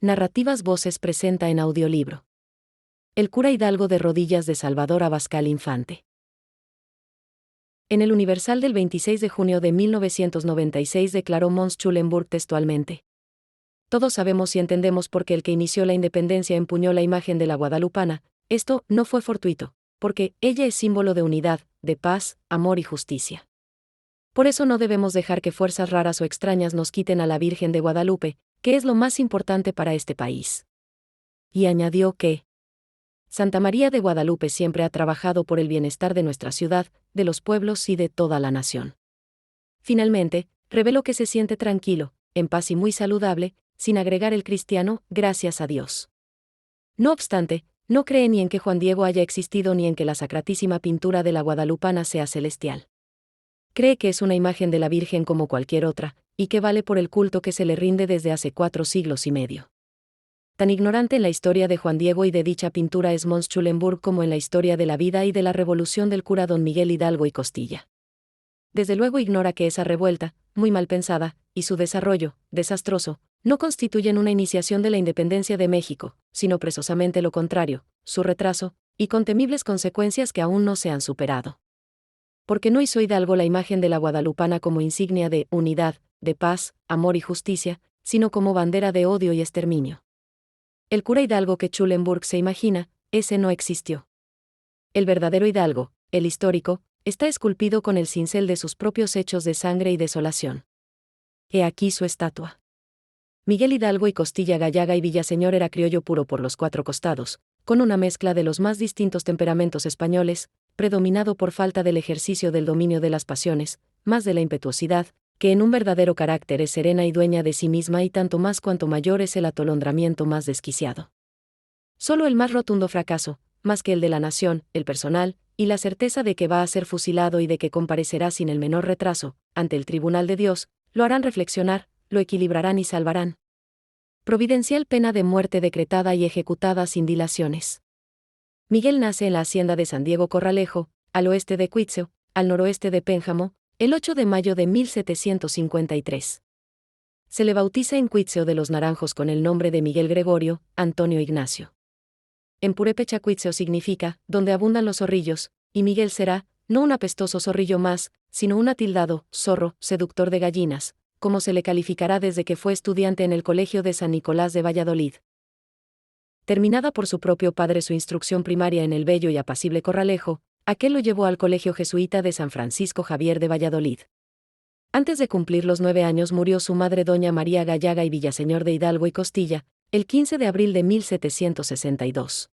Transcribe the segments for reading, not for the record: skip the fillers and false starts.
Narrativas Voces presenta en audiolibro. El cura Hidalgo de rodillas de Salvador Abascal Infante. En el Universal del 26 de junio de 1996 declaró Mons Schulenburg textualmente: todos sabemos y entendemos por qué el que inició la independencia empuñó la imagen de la guadalupana. Esto no fue fortuito, porque ella es símbolo de unidad, de paz, amor y justicia. Por eso no debemos dejar que fuerzas raras o extrañas nos quiten a la Virgen de Guadalupe, que es lo más importante para este país. Y añadió que Santa María de Guadalupe siempre ha trabajado por el bienestar de nuestra ciudad, de los pueblos y de toda la nación. Finalmente, reveló que se siente tranquilo, en paz y muy saludable, sin agregar el cristiano, gracias a Dios. No obstante, no cree ni en que Juan Diego haya existido ni en que la sacratísima pintura de la guadalupana sea celestial. Cree que es una imagen de la Virgen como cualquier otra, y que vale por el culto que se le rinde desde hace 4 siglos y medio. Tan ignorante en la historia de Juan Diego y de dicha pintura es Mons Schulenburg como en la historia de la vida y de la revolución del cura don Miguel Hidalgo y Costilla. Desde luego ignora que esa revuelta, muy mal pensada, y su desarrollo, desastroso, no constituyen una iniciación de la independencia de México, sino precisamente lo contrario, su retraso, y con temibles consecuencias que aún no se han superado. Porque no hizo Hidalgo la imagen de la guadalupana como insignia de unidad, de paz, amor y justicia, sino como bandera de odio y exterminio. El cura Hidalgo que Schulenburg se imagina, ese no existió. El verdadero Hidalgo, el histórico, está esculpido con el cincel de sus propios hechos de sangre y desolación. He aquí su estatua. Miguel Hidalgo y Costilla Gallaga y Villaseñor era criollo puro por los 4 costados, con una mezcla de los más distintos temperamentos españoles, predominado por falta del ejercicio del dominio de las pasiones, más de la impetuosidad, que en un verdadero carácter es serena y dueña de sí misma y tanto más cuanto mayor es el atolondramiento más desquiciado. Solo el más rotundo fracaso, más que el de la nación, el personal, y la certeza de que va a ser fusilado y de que comparecerá sin el menor retraso, ante el tribunal de Dios, lo harán reflexionar, lo equilibrarán y salvarán. Providencial pena de muerte decretada y ejecutada sin dilaciones. Miguel nace en la hacienda de San Diego Corralejo, al oeste de Cuitzeo, al noroeste de Pénjamo, el 8 de mayo de 1753. Se le bautiza en Cuitzeo de los Naranjos con el nombre de Miguel Gregorio, Antonio Ignacio. En purépecha Cuitzeo significa, donde abundan los zorrillos, y Miguel será, no un apestoso zorrillo más, sino un atildado, zorro, seductor de gallinas, como se le calificará desde que fue estudiante en el Colegio de San Nicolás de Valladolid. Terminada por su propio padre su instrucción primaria en el bello y apacible Corralejo, aquel lo llevó al Colegio Jesuita de San Francisco Javier de Valladolid. Antes de cumplir los 9 años murió su madre doña María Gallaga y Villaseñor de Hidalgo y Costilla, el 15 de abril de 1762.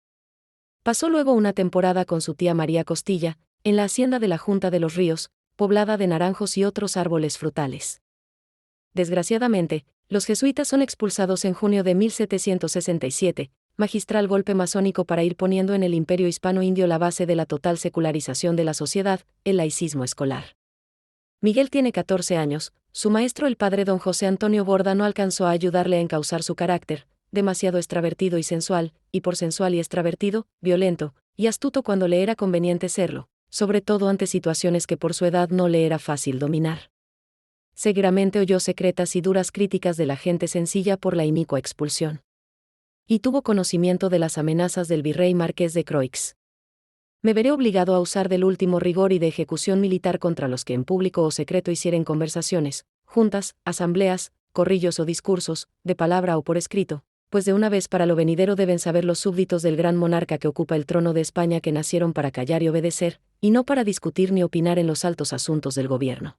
Pasó luego una temporada con su tía María Costilla, en la hacienda de la Junta de los Ríos, poblada de naranjos y otros árboles frutales. Desgraciadamente, los jesuitas son expulsados en junio de 1767, magistral golpe masónico para ir poniendo en el imperio hispano-indio la base de la total secularización de la sociedad, el laicismo escolar. Miguel tiene 14 años, su maestro el padre don José Antonio Borda no alcanzó a ayudarle a encauzar su carácter, demasiado extravertido y sensual, y por sensual y extravertido, violento, y astuto cuando le era conveniente serlo, sobre todo ante situaciones que por su edad no le era fácil dominar. Seguramente oyó secretas y duras críticas de la gente sencilla por la inicua expulsión. Y tuvo conocimiento de las amenazas del virrey Marqués de Croix. Me veré obligado a usar del último rigor y de ejecución militar contra los que en público o secreto hicieren conversaciones, juntas, asambleas, corrillos o discursos, de palabra o por escrito, pues de una vez para lo venidero deben saber los súbditos del gran monarca que ocupa el trono de España que nacieron para callar y obedecer, y no para discutir ni opinar en los altos asuntos del gobierno.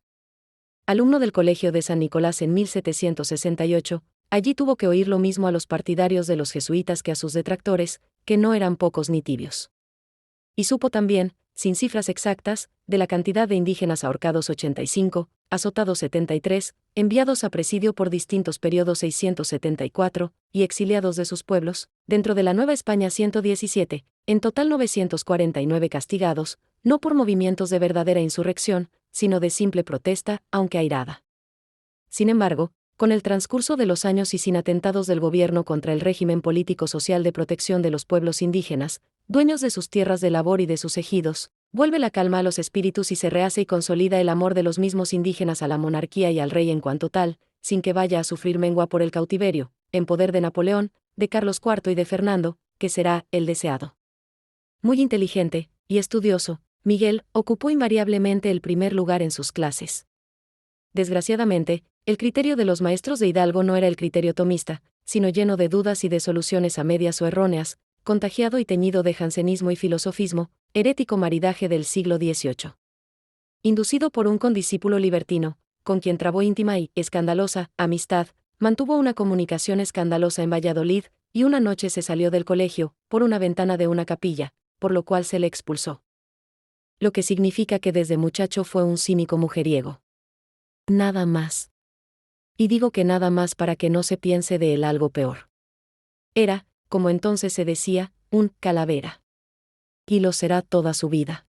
Alumno del Colegio de San Nicolás en 1768, allí tuvo que oír lo mismo a los partidarios de los jesuitas que a sus detractores, que no eran pocos ni tibios. Y supo también, sin cifras exactas, de la cantidad de indígenas ahorcados 85, azotados 73, enviados a presidio por distintos periodos 674, y exiliados de sus pueblos, dentro de la Nueva España 117, en total 949 castigados, no por movimientos de verdadera insurrección, sino de simple protesta, aunque airada. Sin embargo, con el transcurso de los años y sin atentados del gobierno contra el régimen político-social de protección de los pueblos indígenas, dueños de sus tierras de labor y de sus ejidos, vuelve la calma a los espíritus y se rehace y consolida el amor de los mismos indígenas a la monarquía y al rey en cuanto tal, sin que vaya a sufrir mengua por el cautiverio, en poder de Napoleón, de Carlos IV y de Fernando, que será el deseado. Muy inteligente y estudioso, Miguel ocupó invariablemente el primer lugar en sus clases. Desgraciadamente, el criterio de los maestros de Hidalgo no era el criterio tomista, sino lleno de dudas y de soluciones a medias o erróneas, contagiado y teñido de jansenismo y filosofismo, herético maridaje del siglo XVIII. Inducido por un condiscípulo libertino, con quien trabó íntima y escandalosa amistad, mantuvo una comunicación escandalosa en Valladolid, y una noche se salió del colegio, por una ventana de una capilla, por lo cual se le expulsó. Lo que significa que desde muchacho fue un cínico mujeriego. Nada más. Y digo que nada más para que no se piense de él algo peor. Era, como entonces se decía, un calavera. Y lo será toda su vida.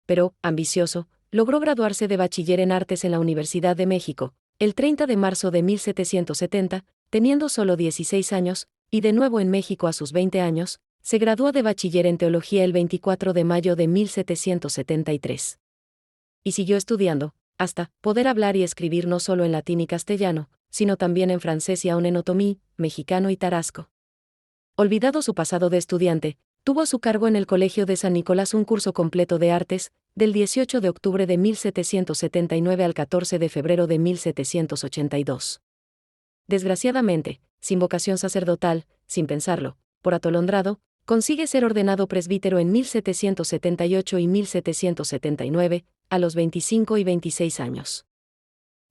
Pero, ambicioso, logró graduarse de bachiller en artes en la Universidad de México, el 30 de marzo de 1770, teniendo solo 16 años, y de nuevo en México a sus 20 años, se graduó de bachiller en teología el 24 de mayo de 1773. Y siguió estudiando, hasta poder hablar y escribir no solo en latín y castellano, sino también en francés y aun en otomí, mexicano y tarasco. Olvidado su pasado de estudiante, tuvo a su cargo en el Colegio de San Nicolás un curso completo de artes, del 18 de octubre de 1779 al 14 de febrero de 1782. Desgraciadamente, sin vocación sacerdotal, sin pensarlo, por atolondrado, consigue ser ordenado presbítero en 1778 y 1779, a los 25 y 26 años.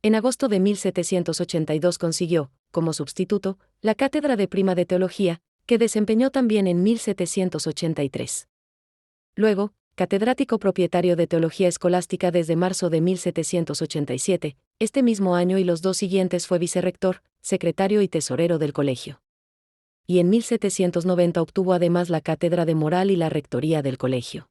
En agosto de 1782 consiguió, como sustituto, la cátedra de prima de teología, que desempeñó también en 1783. Luego, catedrático propietario de teología escolástica desde marzo de 1787, este mismo año y los dos siguientes fue vicerrector, secretario y tesorero del colegio. Y en 1790 obtuvo además la cátedra de moral y la rectoría del colegio.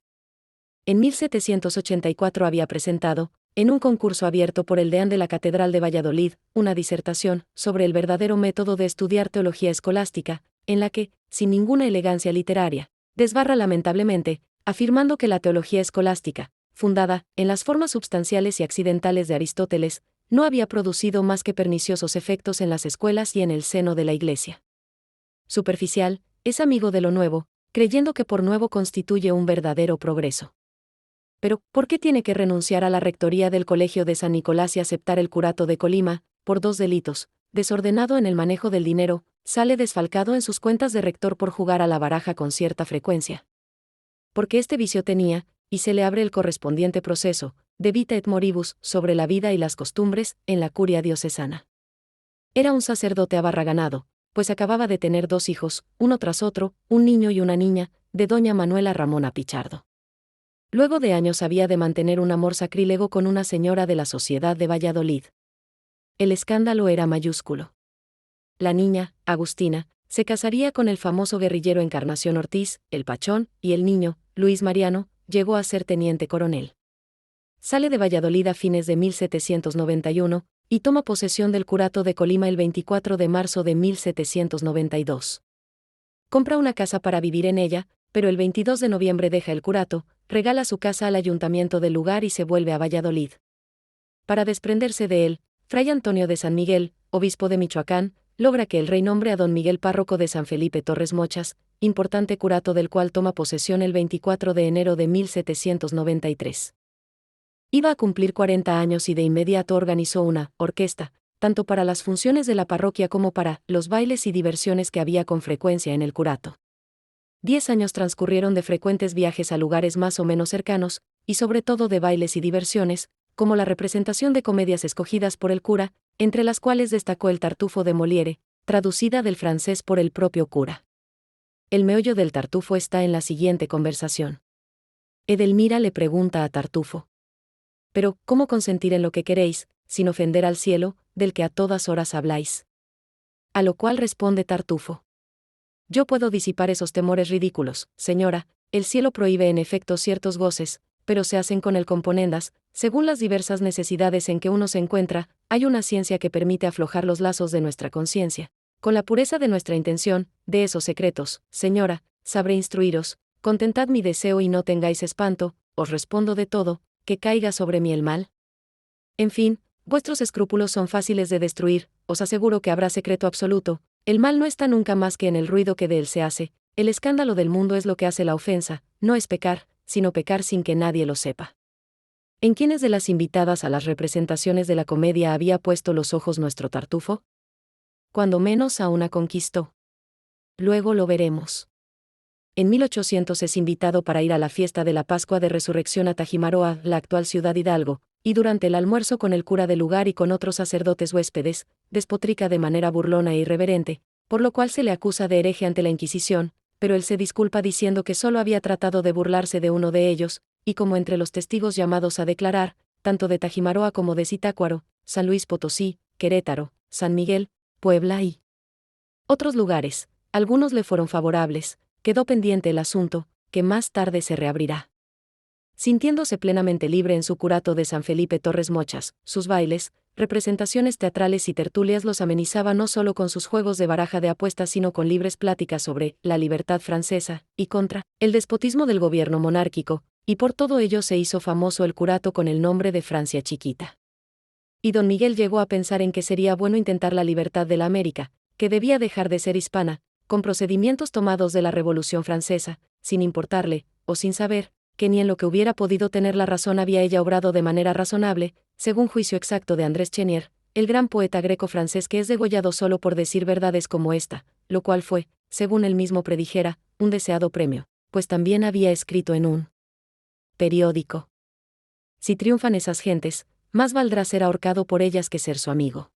En 1784 había presentado, en un concurso abierto por el deán de la Catedral de Valladolid, una disertación sobre el verdadero método de estudiar teología escolástica, en la que, sin ninguna elegancia literaria, desbarra lamentablemente, afirmando que la teología escolástica, fundada en las formas substanciales y accidentales de Aristóteles, no había producido más que perniciosos efectos en las escuelas y en el seno de la Iglesia. Superficial, es amigo de lo nuevo, creyendo que por nuevo constituye un verdadero progreso. Pero, ¿por qué tiene que renunciar a la rectoría del Colegio de San Nicolás y aceptar el curato de Colima, por dos delitos: desordenado en el manejo del dinero, sale desfalcado en sus cuentas de rector por jugar a la baraja con cierta frecuencia? Porque este vicio tenía, y se le abre el correspondiente proceso, de vita et moribus, sobre la vida y las costumbres, en la curia diocesana. Era un sacerdote abarraganado, pues acababa de tener dos hijos, uno tras otro, un niño y una niña, de doña Manuela Ramona Pichardo. Luego de años había de mantener un amor sacrílego con una señora de la sociedad de Valladolid. El escándalo era mayúsculo. La niña, Agustina, se casaría con el famoso guerrillero Encarnación Ortiz, el Pachón, y el niño, Luis Mariano, llegó a ser teniente coronel. Sale de Valladolid a fines de 1791, y toma posesión del curato de Colima el 24 de marzo de 1792. Compra una casa para vivir en ella, pero el 22 de noviembre deja el curato, regala su casa al ayuntamiento del lugar y se vuelve a Valladolid. Para desprenderse de él, Fray Antonio de San Miguel, obispo de Michoacán, logra que el rey nombre a don Miguel párroco de San Felipe Torres Mochas, importante curato del cual toma posesión el 24 de enero de 1793. Iba a cumplir 40 años y de inmediato organizó una orquesta, tanto para las funciones de la parroquia como para los bailes y diversiones que había con frecuencia en el curato. 10 años transcurrieron de frecuentes viajes a lugares más o menos cercanos, y sobre todo de bailes y diversiones, como la representación de comedias escogidas por el cura, entre las cuales destacó el Tartufo de Molière, traducida del francés por el propio cura. El meollo del Tartufo está en la siguiente conversación. Edelmira le pregunta a Tartufo: «Pero, ¿cómo consentir en lo que queréis, sin ofender al cielo, del que a todas horas habláis?» A lo cual responde Tartufo: «Yo puedo disipar esos temores ridículos, señora, el cielo prohíbe en efecto ciertos goces, pero se hacen con el componendas, según las diversas necesidades en que uno se encuentra. Hay una ciencia que permite aflojar los lazos de nuestra conciencia. Con la pureza de nuestra intención, de esos secretos, señora, sabré instruiros. Contentad mi deseo y no tengáis espanto, os respondo de todo, que caiga sobre mí el mal. En fin, vuestros escrúpulos son fáciles de destruir, os aseguro que habrá secreto absoluto, El mal no está nunca más que en el ruido que de él se hace, el escándalo del mundo es lo que hace la ofensa, no es pecar, sino pecar sin que nadie lo sepa. ¿En quiénes de las invitadas a las representaciones de la comedia había puesto los ojos nuestro Tartufo? Cuando menos a una conquistó. Luego lo veremos. En 1800 es invitado para ir a la fiesta de la Pascua de Resurrección a Tajimaroa, la actual ciudad Hidalgo, y durante el almuerzo con el cura del lugar y con otros sacerdotes huéspedes, despotrica de manera burlona e irreverente, por lo cual se le acusa de hereje ante la Inquisición, pero él se disculpa diciendo que solo había tratado de burlarse de uno de ellos, y como entre los testigos llamados a declarar, tanto de Tajimaroa como de Zitácuaro, San Luis Potosí, Querétaro, San Miguel, Puebla y otros lugares, algunos le fueron favorables, quedó pendiente el asunto, que más tarde se reabrirá. Sintiéndose plenamente libre en su curato de San Felipe Torres Mochas, sus bailes, representaciones teatrales y tertulias los amenizaba no solo con sus juegos de baraja de apuestas sino con libres pláticas sobre la libertad francesa y contra el despotismo del gobierno monárquico, y por todo ello se hizo famoso el curato con el nombre de Francia Chiquita. Y don Miguel llegó a pensar en que sería bueno intentar la libertad de la América, que debía dejar de ser hispana, con procedimientos tomados de la Revolución Francesa, sin importarle, o sin saber, que ni en lo que hubiera podido tener la razón había ella obrado de manera razonable, según juicio exacto de Andrés Chenier, el gran poeta greco-francés que es degollado solo por decir verdades como esta, lo cual fue, según él mismo predijera, un deseado premio, pues también había escrito en un periódico: si triunfan esas gentes, más valdrá ser ahorcado por ellas que ser su amigo.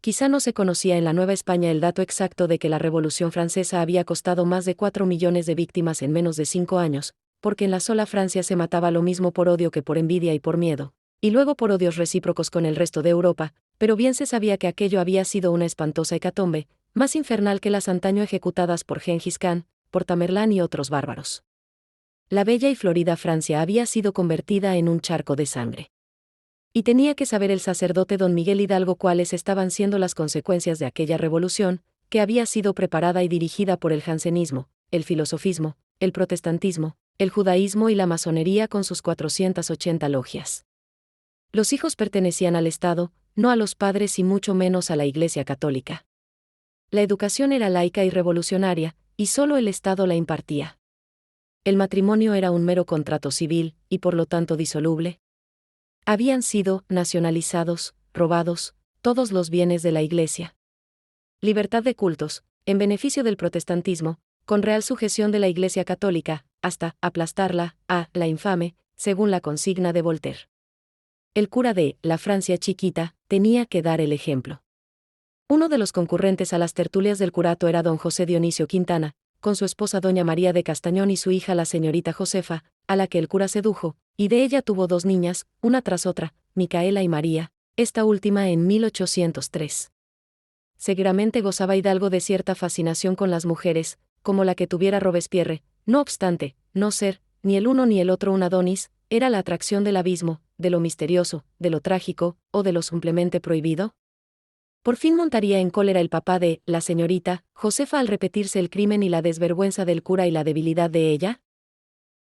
Quizá no se conocía en la Nueva España el dato exacto de que la Revolución Francesa había costado más de 4 millones de víctimas en menos de 5 años, porque en la sola Francia se mataba lo mismo por odio que por envidia y por miedo, y luego por odios recíprocos con el resto de Europa, pero bien se sabía que aquello había sido una espantosa hecatombe, más infernal que las antaño ejecutadas por Gengis Khan, por Tamerlán y otros bárbaros. La bella y florida Francia había sido convertida en un charco de sangre. Y tenía que saber el sacerdote don Miguel Hidalgo cuáles estaban siendo las consecuencias de aquella revolución, que había sido preparada y dirigida por el jansenismo, el filosofismo, el protestantismo, el judaísmo y la masonería con sus 480 logias. Los hijos pertenecían al Estado, no a los padres y mucho menos a la Iglesia católica. La educación era laica y revolucionaria, y solo el Estado la impartía. El matrimonio era un mero contrato civil, y por lo tanto disoluble. Habían sido nacionalizados, robados, todos los bienes de la Iglesia. Libertad de cultos, en beneficio del protestantismo, con real sujeción de la Iglesia católica, hasta aplastarla, la infame, según la consigna de Voltaire. El cura de la Francia Chiquita tenía que dar el ejemplo. Uno de los concurrentes a las tertulias del curato era don José Dionisio Quintana, con su esposa doña María de Castañón y su hija la señorita Josefa, a la que el cura sedujo, y de ella tuvo 2 niñas, una tras otra, Micaela y María, esta última en 1803. Seguramente gozaba Hidalgo de cierta fascinación con las mujeres, como la que tuviera Robespierre, no obstante, no ser, ni el uno ni el otro un Adonis, era la atracción del abismo, de lo misterioso, de lo trágico, o de lo simplemente prohibido. Por fin montaría en cólera el papá de la señorita Josefa al repetirse el crimen y la desvergüenza del cura y la debilidad de ella.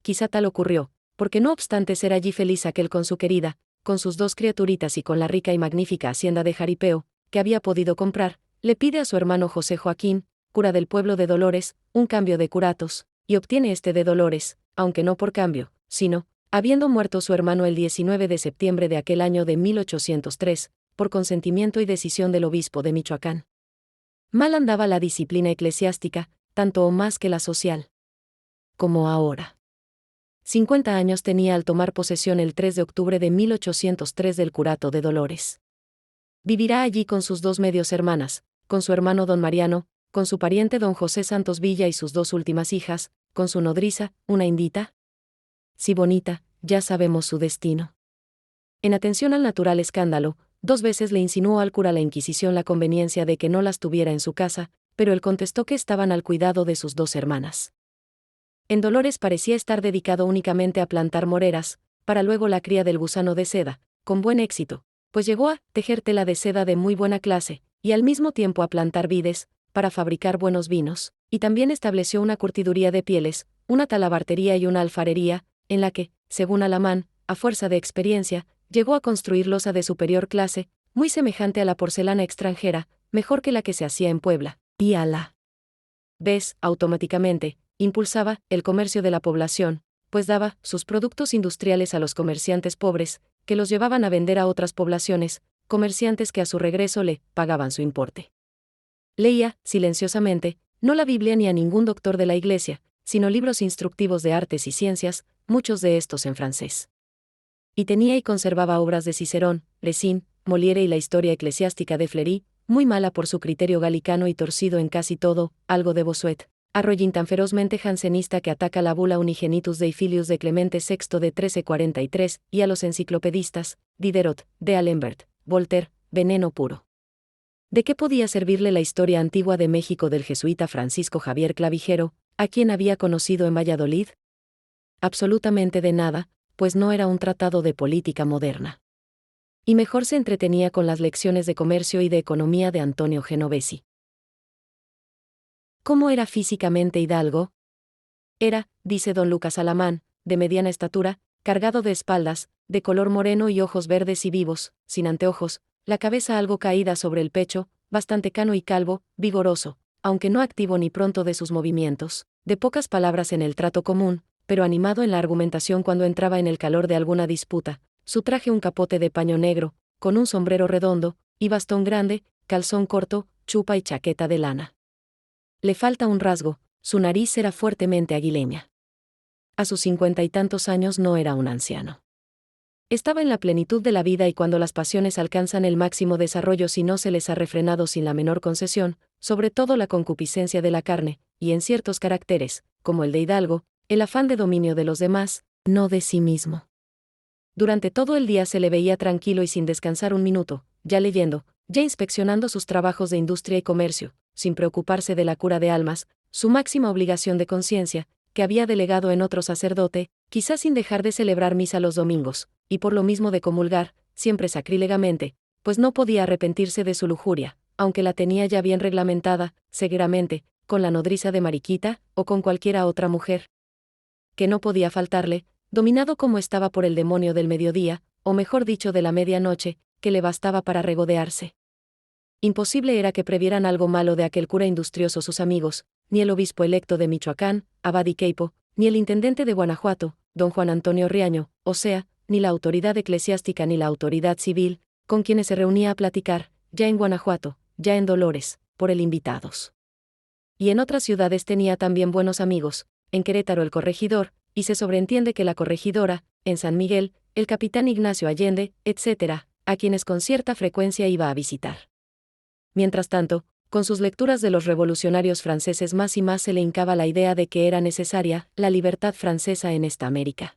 Quizá tal ocurrió, porque no obstante ser allí feliz aquel con su querida, con sus 2 criaturitas y con la rica y magnífica hacienda de jaripeo, que había podido comprar, le pide a su hermano José Joaquín, cura del pueblo de Dolores, un cambio de curatos, y obtiene este de Dolores, aunque no por cambio, sino, habiendo muerto su hermano el 19 de septiembre de aquel año de 1803, por consentimiento y decisión del obispo de Michoacán. Mal andaba la disciplina eclesiástica, tanto o más que la social. Como ahora. 50 años tenía al tomar posesión el 3 de octubre de 1803 del curato de Dolores. Vivirá allí con sus 2 medios hermanas, con su hermano don Mariano, con su pariente don José Santos Villa y sus 2 últimas hijas, con su nodriza, una indita. Sí, bonita, ya sabemos su destino. En atención al natural escándalo, 2 veces le insinuó al cura la Inquisición la conveniencia de que no las tuviera en su casa, pero él contestó que estaban al cuidado de sus 2 hermanas. En Dolores parecía estar dedicado únicamente a plantar moreras, para luego la cría del gusano de seda, con buen éxito, pues llegó a tejer tela de seda de muy buena clase, y al mismo tiempo a plantar vides, para fabricar buenos vinos, y también estableció una curtiduría de pieles, una talabartería y una alfarería, en la que, según Alamán, a fuerza de experiencia, llegó a construir loza de superior clase, muy semejante a la porcelana extranjera, mejor que la que se hacía en Puebla, y a la vez, automáticamente, impulsaba el comercio de la población, pues daba sus productos industriales a los comerciantes pobres, que los llevaban a vender a otras poblaciones, comerciantes que a su regreso le pagaban su importe. Leía, silenciosamente, no la Biblia ni a ningún doctor de la Iglesia, sino libros instructivos de artes y ciencias, muchos de estos en francés. Y tenía y conservaba obras de Cicerón, Lessing, Molière y la historia eclesiástica de Fleury, muy mala por su criterio galicano y torcido en casi todo, algo de Bossuet, Arroyin tan ferozmente jansenista que ataca la bula Unigenitus Deifilius de Clemente VI de 1343, y a los enciclopedistas, Diderot, de D'Alembert, Voltaire, veneno puro. ¿De qué podía servirle la historia antigua de México del jesuita Francisco Javier Clavijero, a quien había conocido en Valladolid? Absolutamente de nada, pues no era un tratado de política moderna. Y mejor se entretenía con las lecciones de comercio y de economía de Antonio Genovesi. ¿Cómo era físicamente Hidalgo? Era, dice don Lucas Alamán, de mediana estatura, cargado de espaldas, de color moreno y ojos verdes y vivos, sin anteojos, la cabeza algo caída sobre el pecho, bastante cano y calvo, vigoroso, aunque no activo ni pronto de sus movimientos, de pocas palabras en el trato común, pero animado en la argumentación cuando entraba en el calor de alguna disputa, su traje un capote de paño negro, con un sombrero redondo, y bastón grande, calzón corto, chupa y chaqueta de lana. Le falta un rasgo, su nariz era fuertemente aguileña. A sus 50 y tantos años no era un anciano. Estaba en la plenitud de la vida y cuando las pasiones alcanzan el máximo desarrollo si no se les ha refrenado sin la menor concesión, sobre todo la concupiscencia de la carne, y en ciertos caracteres, como el de Hidalgo, el afán de dominio de los demás, no de sí mismo. Durante todo el día se le veía tranquilo y sin descansar un minuto, ya leyendo, ya inspeccionando sus trabajos de industria y comercio, sin preocuparse de la cura de almas, su máxima obligación de conciencia, que había delegado en otro sacerdote, quizás sin dejar de celebrar misa los domingos, y por lo mismo de comulgar, siempre sacrílegamente, pues no podía arrepentirse de su lujuria, aunque la tenía ya bien reglamentada, seguramente, con la nodriza de Mariquita, o con cualquiera otra mujer, que no podía faltarle, dominado como estaba por el demonio del mediodía, o mejor dicho de la medianoche, que le bastaba para regodearse. Imposible era que previeran algo malo de aquel cura industrioso sus amigos, ni el obispo electo de Michoacán, Abad y Queipo, ni el intendente de Guanajuato, don Juan Antonio Riaño, o sea, ni la autoridad eclesiástica ni la autoridad civil, con quienes se reunía a platicar, ya en Guanajuato, ya en Dolores, por el invitados. Y en otras ciudades tenía también buenos amigos, en Querétaro el corregidor, y se sobreentiende que la corregidora, en San Miguel, el capitán Ignacio Allende, etc., a quienes con cierta frecuencia iba a visitar. Mientras tanto, con sus lecturas de los revolucionarios franceses más y más se le hincaba la idea de que era necesaria la libertad francesa en esta América.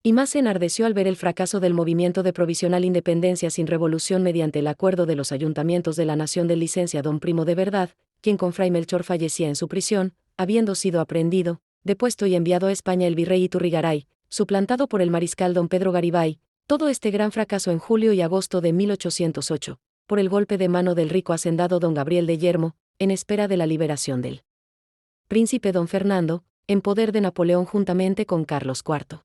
Y más se enardeció al ver el fracaso del movimiento de provisional independencia sin revolución mediante el acuerdo de los ayuntamientos de la nación del licenciado Primo de Verdad, quien con Fray Melchor fallecía en su prisión, habiendo sido aprehendido, depuesto y enviado a España el virrey Iturrigaray, suplantado por el mariscal don Pedro Garibay, todo este gran fracaso en julio y agosto de 1808, por el golpe de mano del rico hacendado don Gabriel de Yermo, en espera de la liberación del príncipe don Fernando, en poder de Napoleón juntamente con Carlos IV.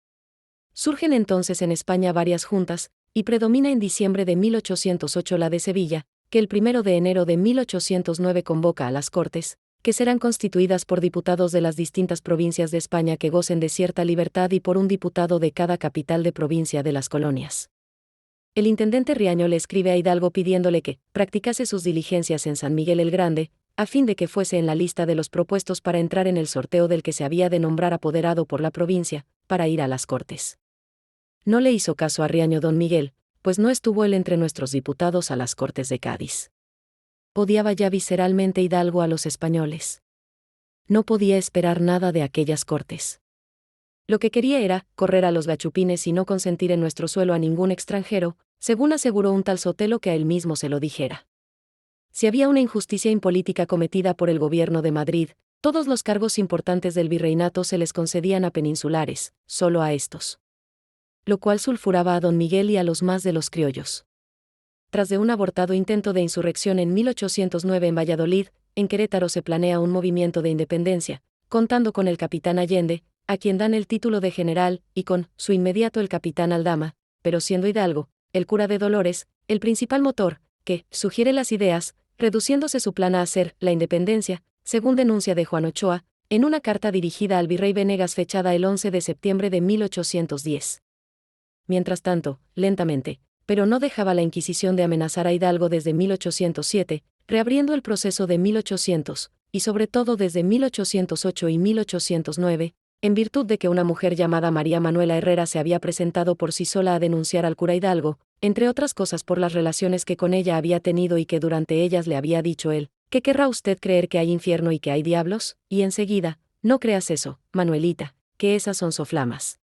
Surgen entonces en España varias juntas, y predomina en diciembre de 1808 la de Sevilla, que el 1 de enero de 1809 convoca a las Cortes, que serán constituidas por diputados de las distintas provincias de España que gocen de cierta libertad y por un diputado de cada capital de provincia de las colonias. El intendente Riaño le escribe a Hidalgo pidiéndole que practicase sus diligencias en San Miguel el Grande, a fin de que fuese en la lista de los propuestos para entrar en el sorteo del que se había de nombrar apoderado por la provincia, para ir a las Cortes. No le hizo caso a Riaño don Miguel, pues no estuvo él entre nuestros diputados a las Cortes de Cádiz. Odiaba ya visceralmente Hidalgo a los españoles. No podía esperar nada de aquellas Cortes. Lo que quería era correr a los gachupines y no consentir en nuestro suelo a ningún extranjero, según aseguró un tal Sotelo que a él mismo se lo dijera. Si había una injusticia impolítica cometida por el gobierno de Madrid, todos los cargos importantes del virreinato se les concedían a peninsulares, solo a estos. Lo cual sulfuraba a don Miguel y a los más de los criollos. Tras de un abortado intento de insurrección en 1809 en Valladolid, en Querétaro se planea un movimiento de independencia, contando con el capitán Allende, a quien dan el título de general, y con su inmediato el capitán Aldama, pero siendo Hidalgo, el cura de Dolores, el principal motor, que sugiere las ideas, reduciéndose su plan a hacer la independencia, según denuncia de Juan Ochoa, en una carta dirigida al virrey Venegas fechada el 11 de septiembre de 1810. Mientras tanto, lentamente, pero no dejaba la Inquisición de amenazar a Hidalgo desde 1807, reabriendo el proceso de 1800, y sobre todo desde 1808 y 1809, en virtud de que una mujer llamada María Manuela Herrera se había presentado por sí sola a denunciar al cura Hidalgo, entre otras cosas por las relaciones que con ella había tenido y que durante ellas le había dicho él: ¿qué querrá usted creer que hay infierno y que hay diablos? Y enseguida: no creas eso, Manuelita, que esas son soflamas.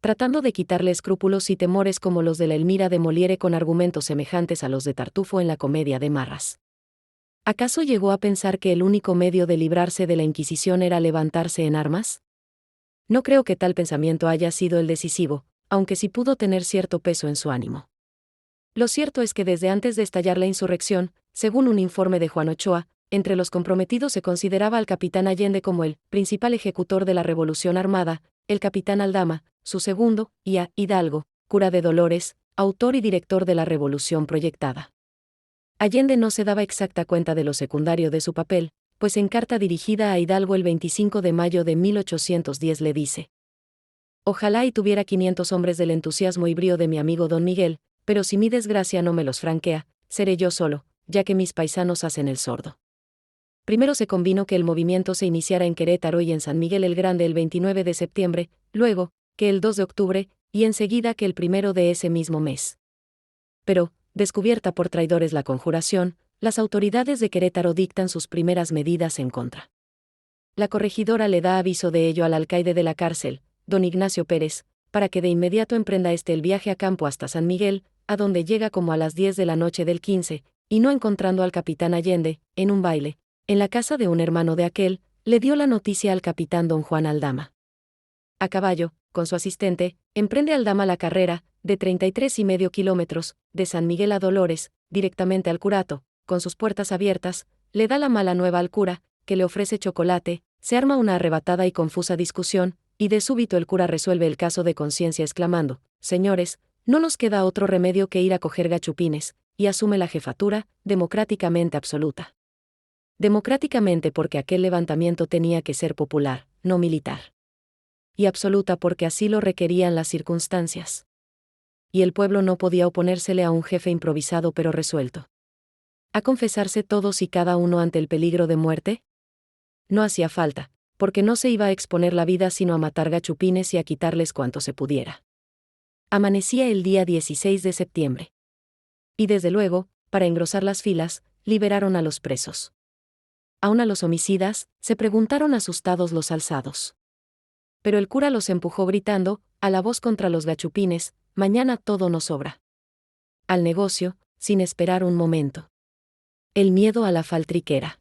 Tratando de quitarle escrúpulos y temores como los de la Elmira de Molière con argumentos semejantes a los de Tartufo en la Comedia de Marras. ¿Acaso llegó a pensar que el único medio de librarse de la Inquisición era levantarse en armas? No creo que tal pensamiento haya sido el decisivo, aunque sí pudo tener cierto peso en su ánimo. Lo cierto es que desde antes de estallar la insurrección, según un informe de Juan Ochoa, entre los comprometidos se consideraba al capitán Allende como el principal ejecutor de la revolución armada, el capitán Aldama, su segundo, y a Hidalgo, cura de Dolores, autor y director de la revolución proyectada. Allende no se daba exacta cuenta de lo secundario de su papel, pues en carta dirigida a Hidalgo el 25 de mayo de 1810 le dice: ojalá y tuviera 500 hombres del entusiasmo y brío de mi amigo don Miguel, pero si mi desgracia no me los franquea, seré yo solo, ya que mis paisanos hacen el sordo. Primero se convino que el movimiento se iniciara en Querétaro y en San Miguel el Grande el 29 de septiembre, luego, que el 2 de octubre, y enseguida que el 1 de ese mismo mes. Pero, descubierta por traidores la conjuración, las autoridades de Querétaro dictan sus primeras medidas en contra. La corregidora le da aviso de ello al alcaide de la cárcel, don Ignacio Pérez, para que de inmediato emprenda el viaje a campo hasta San Miguel, a donde llega como a las 10 de la noche del 15, y no encontrando al capitán Allende, en un baile, en la casa de un hermano de aquel, le dio la noticia al capitán don Juan Aldama. A caballo, con su asistente, emprende Aldama la carrera, de 33,5 kilómetros, de San Miguel a Dolores, directamente al curato, con sus puertas abiertas, le da la mala nueva al cura, que le ofrece chocolate, se arma una arrebatada y confusa discusión, y de súbito el cura resuelve el caso de conciencia exclamando: señores, no nos queda otro remedio que ir a coger gachupines, y asume la jefatura, democráticamente absoluta. Democráticamente porque aquel levantamiento tenía que ser popular, no militar. Y absoluta porque así lo requerían las circunstancias. Y el pueblo no podía oponérsele a un jefe improvisado pero resuelto. ¿A confesarse todos y cada uno ante el peligro de muerte? No hacía falta, porque no se iba a exponer la vida sino a matar gachupines y a quitarles cuanto se pudiera. Amanecía el día 16 de septiembre. Y desde luego, para engrosar las filas, liberaron a los presos. Aún a los homicidas, se preguntaron asustados los alzados. Pero el cura los empujó gritando, a la voz contra los gachupines: mañana todo nos sobra. Al negocio, sin esperar un momento. El miedo a la faltriquera.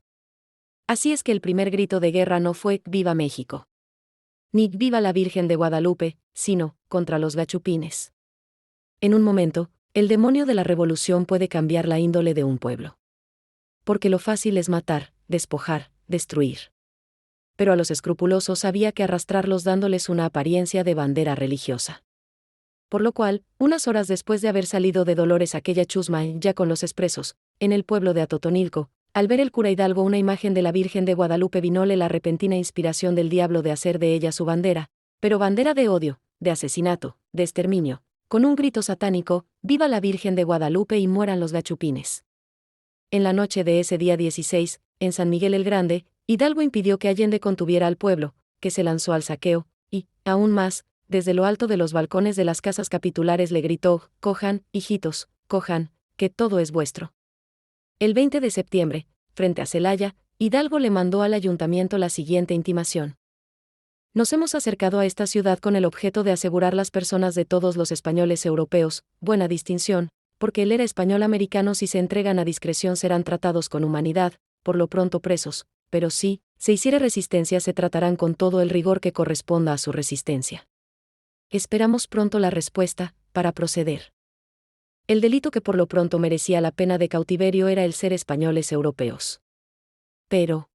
Así es que el primer grito de guerra no fue «Viva México!» ni «Viva la Virgen de Guadalupe», sino «contra los gachupines». En un momento, el demonio de la revolución puede cambiar la índole de un pueblo. Porque lo fácil es matar, despojar, destruir. Pero a los escrupulosos había que arrastrarlos dándoles una apariencia de bandera religiosa. Por lo cual, unas horas después de haber salido de Dolores aquella chusma ya con los expresos, en el pueblo de Atotonilco, al ver el cura Hidalgo una imagen de la Virgen de Guadalupe vinole la repentina inspiración del diablo de hacer de ella su bandera, pero bandera de odio, de asesinato, de exterminio, con un grito satánico: «¡Viva la Virgen de Guadalupe y mueran los gachupines!». En la noche de ese día 16, en San Miguel el Grande, Hidalgo impidió que Allende contuviera al pueblo, que se lanzó al saqueo, y, aún más, desde lo alto de los balcones de las casas capitulares le gritó: «Cojan, hijitos, cojan, que todo es vuestro». El 20 de septiembre, frente a Celaya, Hidalgo le mandó al ayuntamiento la siguiente intimación: «Nos hemos acercado a esta ciudad con el objeto de asegurar las personas de todos los españoles europeos, buena distinción, porque él era español americano, si se entregan a discreción serán tratados con humanidad, por lo pronto presos, pero si se hiciere resistencia se tratarán con todo el rigor que corresponda a su resistencia. Esperamos pronto la respuesta, para proceder». El delito que por lo pronto merecía la pena de cautiverio era el ser españoles europeos. Pero,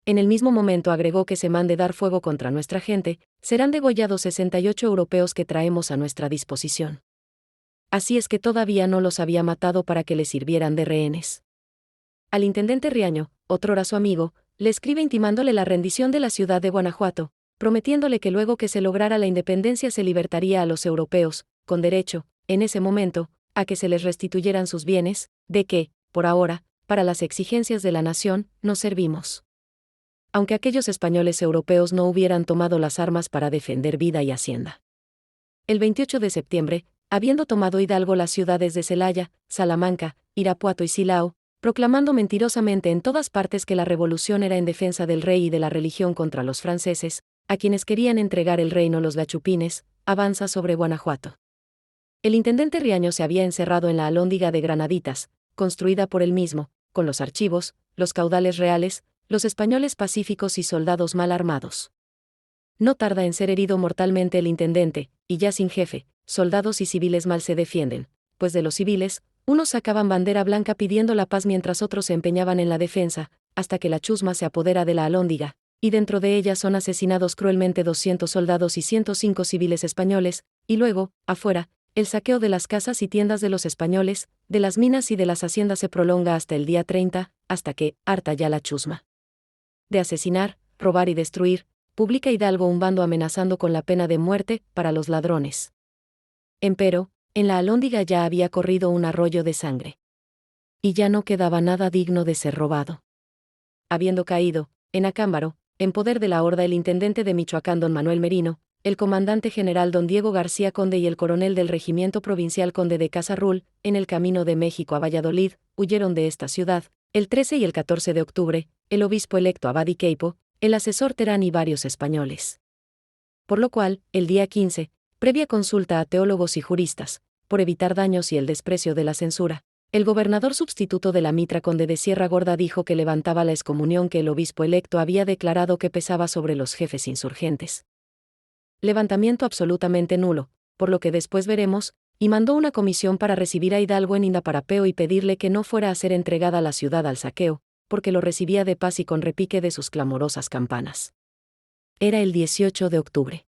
en el mismo momento agregó que se mande dar fuego contra nuestra gente, serán degollados 68 europeos que traemos a nuestra disposición. Así es que todavía no los había matado para que le sirvieran de rehenes. al intendente Riaño, otrora su amigo, le escribe intimándole la rendición de la ciudad de Guanajuato, prometiéndole que luego que se lograra la independencia se libertaría a los europeos, con derecho, en ese momento, a que se les restituyeran sus bienes, de que, por ahora, para las exigencias de la nación, no servimos. Aunque aquellos españoles europeos no hubieran tomado las armas para defender vida y hacienda. El 28 de septiembre, habiendo tomado Hidalgo las ciudades de Celaya, Salamanca, Irapuato y Silao, proclamando mentirosamente en todas partes que la revolución era en defensa del rey y de la religión contra los franceses, a quienes querían entregar el reino los gachupines, avanza sobre Guanajuato. El intendente Riaño se había encerrado en la alhóndiga de Granaditas, construida por él mismo, con los archivos, los caudales reales, los españoles pacíficos y soldados mal armados. No tarda en ser herido mortalmente el intendente, y ya sin jefe, soldados y civiles mal se defienden, pues de los civiles, unos sacaban bandera blanca pidiendo la paz mientras otros se empeñaban en la defensa, hasta que la chusma se apodera de la alhóndiga, y dentro de ella son asesinados cruelmente 200 soldados y 105 civiles españoles, y luego, afuera, el saqueo de las casas y tiendas de los españoles, de las minas y de las haciendas se prolonga hasta el día 30, hasta que, harta ya la chusma de asesinar, robar y destruir, publica Hidalgo un bando amenazando con la pena de muerte para los ladrones. Empero, en la alhóndiga ya había corrido un arroyo de sangre. Y ya no quedaba nada digno de ser robado. Habiendo caído, en Acámbaro, en poder de la horda el intendente de Michoacán don Manuel Merino, el comandante general don Diego García Conde y el coronel del regimiento provincial conde de Casarrul, en el camino de México a Valladolid, huyeron de esta ciudad, el 13 y el 14 de octubre, el obispo electo Abadi Queipo, el asesor Terán y varios españoles. Por lo cual, el día 15, previa consulta a teólogos y juristas, por evitar daños y el desprecio de la censura, el gobernador sustituto de la Mitra conde de Sierra Gorda dijo que levantaba la excomunión que el obispo electo había declarado que pesaba sobre los jefes insurgentes. Levantamiento absolutamente nulo, por lo que después veremos, y mandó una comisión para recibir a Hidalgo en Indaparapeo y pedirle que no fuera a ser entregada la ciudad al saqueo, porque lo recibía de paz y con repique de sus clamorosas campanas. Era el 18 de octubre.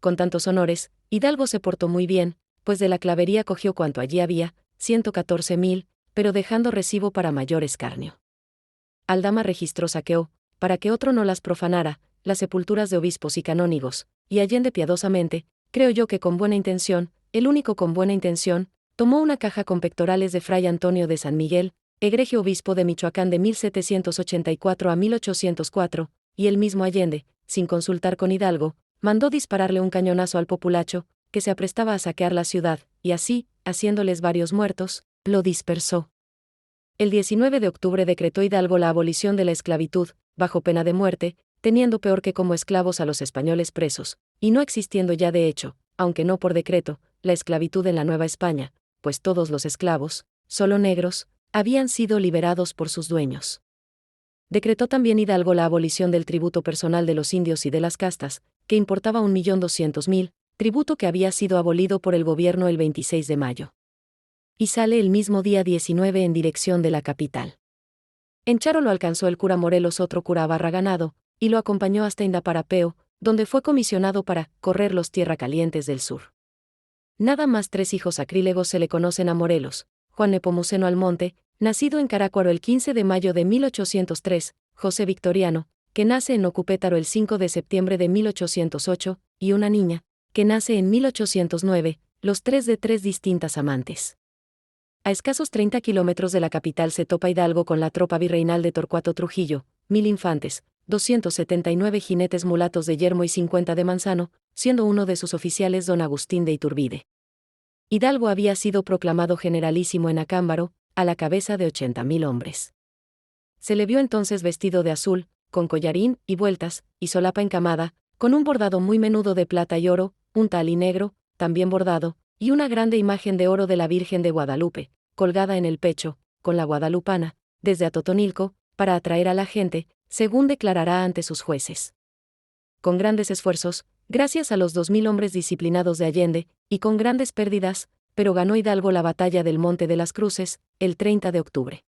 Con tantos honores, Hidalgo se portó muy bien, pues de la clavería cogió cuanto allí había, 114,000, pero dejando recibo para mayor escarnio. Aldama registró saqueó, para que otro no las profanara, las sepulturas de obispos y canónigos, y Allende piadosamente, creo yo que con buena intención, el único con buena intención, tomó una caja con pectorales de Fray Antonio de San Miguel, egregio obispo de Michoacán de 1784 a 1804, y el mismo Allende, sin consultar con Hidalgo, mandó dispararle un cañonazo al populacho, que se aprestaba a saquear la ciudad, y así, haciéndoles varios muertos, lo dispersó. El 19 de octubre decretó Hidalgo la abolición de la esclavitud, bajo pena de muerte, teniendo peor que como esclavos a los españoles presos, y no existiendo ya de hecho, aunque no por decreto, la esclavitud en la Nueva España, pues todos los esclavos, solo negros, habían sido liberados por sus dueños. Decretó también Hidalgo la abolición del tributo personal de los indios y de las castas, que importaba 1.200.000, tributo que había sido abolido por el gobierno el 26 de mayo. Y sale el mismo día 19 en dirección de la capital. En Charo lo alcanzó el cura Morelos, otro cura abarraganado, y lo acompañó hasta Indaparapeo, donde fue comisionado para correr los tierra calientes del sur. Nada más 3 hijos sacrílegos se le conocen a Morelos: Juan Nepomuceno Almonte, nacido en Carácuaro el 15 de mayo de 1803, José Victoriano, que nace en Ocupétaro el 5 de septiembre de 1808, y una niña, que nace en 1809, los 3 de 3 distintas amantes. A escasos 30 kilómetros de la capital se topa Hidalgo con la tropa virreinal de Torcuato Trujillo, 1.000 infantes, 279 jinetes mulatos de Yermo y 50 de Manzano, siendo uno de sus oficiales don Agustín de Iturbide. Hidalgo había sido proclamado generalísimo en Acámbaro, a la cabeza de 80,000 hombres. Se le vio entonces vestido de azul, con collarín y vueltas, y solapa encamada, con un bordado muy menudo de plata y oro, un talí negro, también bordado, y una grande imagen de oro de la Virgen de Guadalupe, colgada en el pecho, con la guadalupana, desde Atotonilco, para atraer a la gente, según declarará ante sus jueces. Con grandes esfuerzos, gracias a los 2,000 hombres disciplinados de Allende, y con grandes pérdidas, pero ganó Hidalgo la batalla del Monte de las Cruces, el 30 de octubre.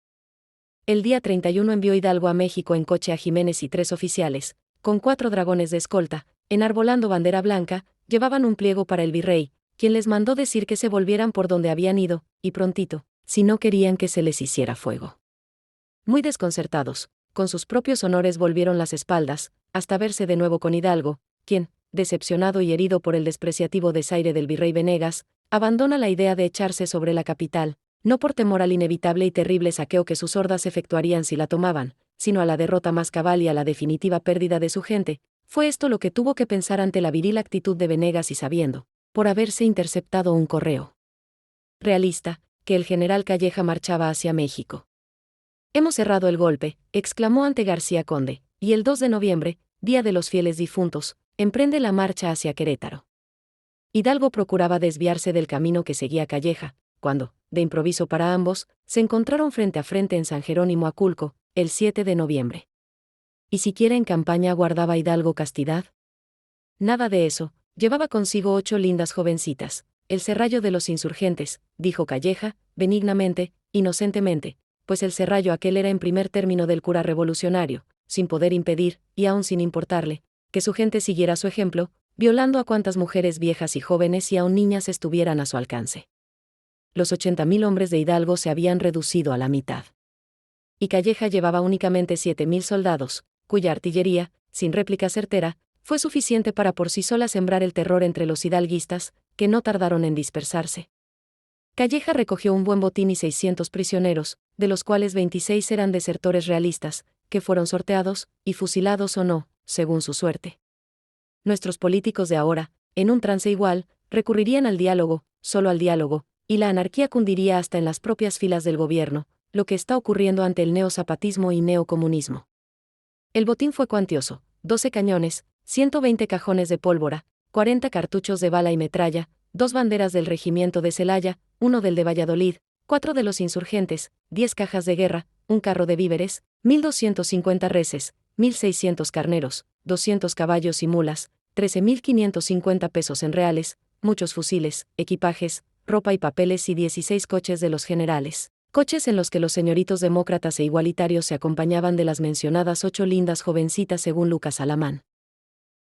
El día 31 envió Hidalgo a México en coche a Jiménez y 3 oficiales, con 4 dragones de escolta, enarbolando bandera blanca, llevaban un pliego para el virrey, quien les mandó decir que se volvieran por donde habían ido, y prontito, si no querían que se les hiciera fuego. muy desconcertados, con sus propios honores volvieron las espaldas, hasta verse de nuevo con Hidalgo, quien, decepcionado y herido por el despreciativo desaire del virrey Venegas, abandona la idea de echarse sobre la capital, no por temor al inevitable y terrible saqueo que sus hordas efectuarían si la tomaban, sino a la derrota más cabal y a la definitiva pérdida de su gente. Fue esto lo que tuvo que pensar ante la viril actitud de Venegas y sabiendo, por haberse interceptado un correo realista, que el general Calleja marchaba hacia México. «Hemos cerrado el golpe», exclamó ante García Conde, y el 2 de noviembre, Día de los Fieles Difuntos, emprende la marcha hacia Querétaro. Hidalgo procuraba desviarse del camino que seguía Calleja, cuando, de improviso para ambos, se encontraron frente a frente en San Jerónimo Aculco, el 7 de noviembre. ¿Y siquiera en campaña guardaba Hidalgo castidad? Nada de eso, llevaba consigo 8 lindas jovencitas, el serrallo de los insurgentes, dijo Calleja, benignamente, inocentemente, pues el serrallo aquel era en primer término del cura revolucionario, sin poder impedir, y aún sin importarle, que su gente siguiera su ejemplo, violando a cuantas mujeres viejas y jóvenes y aún niñas estuvieran a su alcance. Los 80.000 hombres de Hidalgo se habían reducido a la mitad. Y Calleja llevaba únicamente 7.000 soldados, cuya artillería, sin réplica certera, fue suficiente para por sí sola sembrar el terror entre los hidalguistas, que no tardaron en dispersarse. Calleja recogió un buen botín y 600 prisioneros, de los cuales 26 eran desertores realistas, que fueron sorteados, y fusilados o no, según su suerte. Nuestros políticos de ahora, en un trance igual, recurrirían al diálogo, solo al diálogo, y la anarquía cundiría hasta en las propias filas del gobierno, lo que está ocurriendo ante el neozapatismo y neocomunismo. El botín fue cuantioso: 12 cañones, 120 cajones de pólvora, 40 cartuchos de bala y metralla, 2 banderas del regimiento de Celaya, 1 del de Valladolid, 4 de los insurgentes, 10 cajas de guerra, un carro de víveres, 1.250 reses, 1.600 carneros, 200 caballos y mulas, 13.550 pesos en reales, muchos fusiles, equipajes, ropa y papeles y 16 coches de los generales. Coches en los que los señoritos demócratas e igualitarios se acompañaban de las mencionadas 8 lindas jovencitas según Lucas Alamán.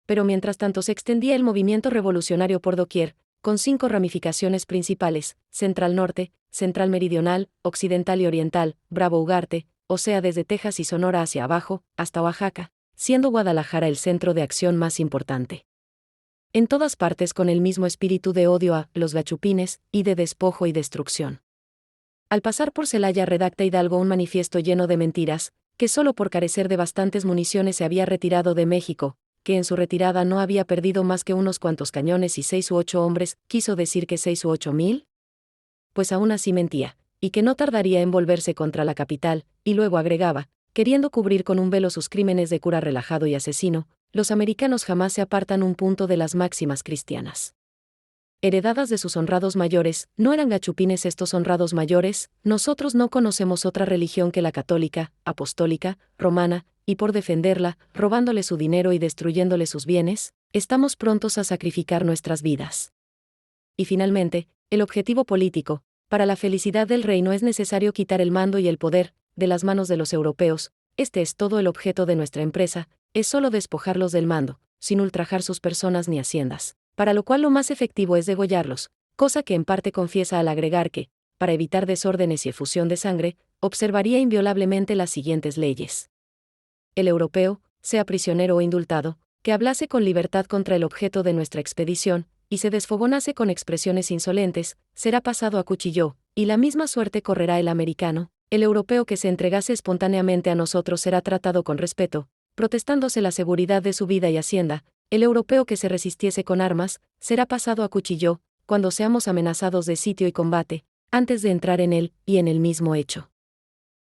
Pero mientras tanto se extendía el movimiento revolucionario por doquier, con 5 ramificaciones principales: Central Norte, Central Meridional, Occidental y Oriental, Bravo Ugarte, o sea desde Texas y Sonora hacia abajo, hasta Oaxaca, siendo Guadalajara el centro de acción más importante. En todas partes con el mismo espíritu de odio a los gachupines, y de despojo y destrucción. Al pasar por Celaya redacta Hidalgo un manifiesto lleno de mentiras, que solo por carecer de bastantes municiones se había retirado de México, que en su retirada no había perdido más que unos cuantos cañones y 6 u 8 hombres. ¿Quiso decir que 6 u 8.000? Pues aún así mentía, y que no tardaría en volverse contra la capital, y luego agregaba, queriendo cubrir con un velo sus crímenes de cura relajado y asesino: los americanos jamás se apartan un punto de las máximas cristianas. Heredadas de sus honrados mayores, ¿no eran gachupines estos honrados mayores? Nosotros no conocemos otra religión que la católica, apostólica, romana, y por defenderla, robándole su dinero y destruyéndole sus bienes, estamos prontos a sacrificar nuestras vidas. Y finalmente, el objetivo político: para la felicidad del reino es necesario quitar el mando y el poder de las manos de los europeos. Este es todo el objeto de nuestra empresa, es solo despojarlos del mando, sin ultrajar sus personas ni haciendas, para lo cual lo más efectivo es degollarlos, cosa que en parte confiesa al agregar que, para evitar desórdenes y efusión de sangre, observaría inviolablemente las siguientes leyes. El europeo, sea prisionero o indultado, que hablase con libertad contra el objeto de nuestra expedición, y se desfogonase con expresiones insolentes, será pasado a cuchillo, y la misma suerte correrá el americano. El europeo que se entregase espontáneamente a nosotros será tratado con respeto, protestándose la seguridad de su vida y hacienda. El europeo que se resistiese con armas, será pasado a cuchillo, cuando seamos amenazados de sitio y combate, antes de entrar en él, y en el mismo hecho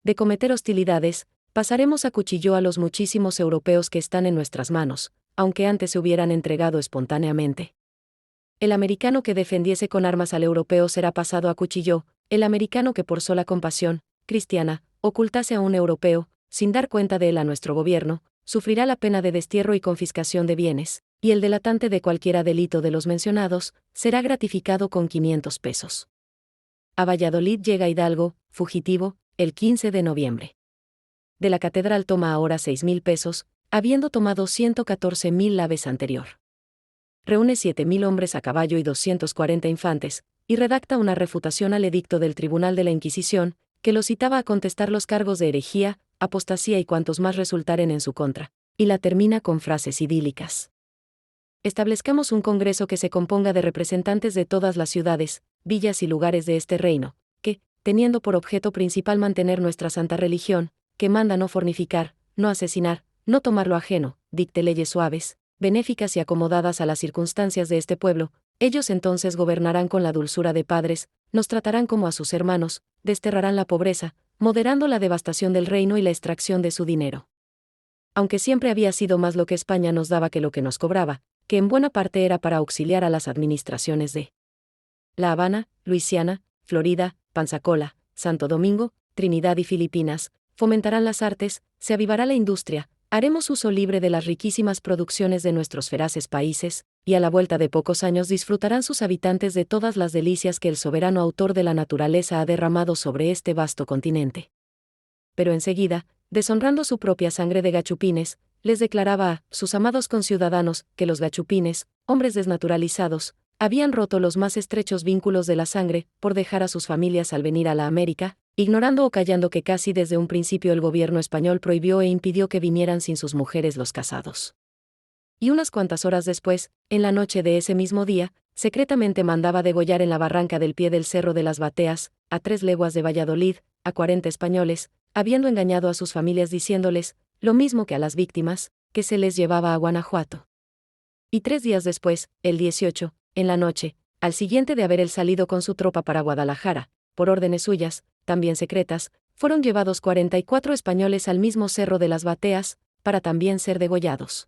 de cometer hostilidades, pasaremos a cuchillo a los muchísimos europeos que están en nuestras manos, aunque antes se hubieran entregado espontáneamente. El americano que defendiese con armas al europeo será pasado a cuchillo. El americano que por sola compasión cristiana ocultase a un europeo, sin dar cuenta de él a nuestro gobierno, sufrirá la pena de destierro y confiscación de bienes, y el delatante de cualquiera delito de los mencionados será gratificado con 500 pesos. A Valladolid llega Hidalgo, fugitivo, el 15 de noviembre. De la catedral toma ahora 6.000 pesos, habiendo tomado 114.000 la vez anterior. Reúne 7.000 hombres a caballo y 240 infantes, y redacta una refutación al edicto del Tribunal de la Inquisición, que lo citaba a contestar los cargos de herejía, apostasía y cuantos más resultaren en su contra, y la termina con frases idílicas. Establezcamos un congreso que se componga de representantes de todas las ciudades, villas y lugares de este reino, que, teniendo por objeto principal mantener nuestra santa religión, que manda no fornicar, no asesinar, no tomar lo ajeno, dicte leyes suaves, benéficas y acomodadas a las circunstancias de este pueblo, ellos entonces gobernarán con la dulzura de padres, nos tratarán como a sus hermanos, desterrarán la pobreza, moderando la devastación del reino y la extracción de su dinero. Aunque siempre había sido más lo que España nos daba que lo que nos cobraba, que en buena parte era para auxiliar a las administraciones de La Habana, Luisiana, Florida, Pensacola, Santo Domingo, Trinidad y Filipinas, fomentarán las artes, se avivará la industria, haremos uso libre de las riquísimas producciones de nuestros feraces países, y a la vuelta de pocos años disfrutarán sus habitantes de todas las delicias que el soberano autor de la naturaleza ha derramado sobre este vasto continente. Pero enseguida, deshonrando su propia sangre de gachupines, les declaraba a sus amados conciudadanos que los gachupines, hombres desnaturalizados, habían roto los más estrechos vínculos de la sangre por dejar a sus familias al venir a la América, ignorando o callando que casi desde un principio el gobierno español prohibió e impidió que vinieran sin sus mujeres los casados. Y unas cuantas horas después, en la noche de ese mismo día, secretamente mandaba degollar en la barranca del pie del Cerro de las Bateas, a 3 leguas de Valladolid, a 40 españoles, habiendo engañado a sus familias diciéndoles, lo mismo que a las víctimas, que se les llevaba a Guanajuato. Y 3 días después, el 18, en la noche, al siguiente de haber él salido con su tropa para Guadalajara, por órdenes suyas, también secretas, fueron llevados 44 españoles al mismo Cerro de las Bateas, para también ser degollados.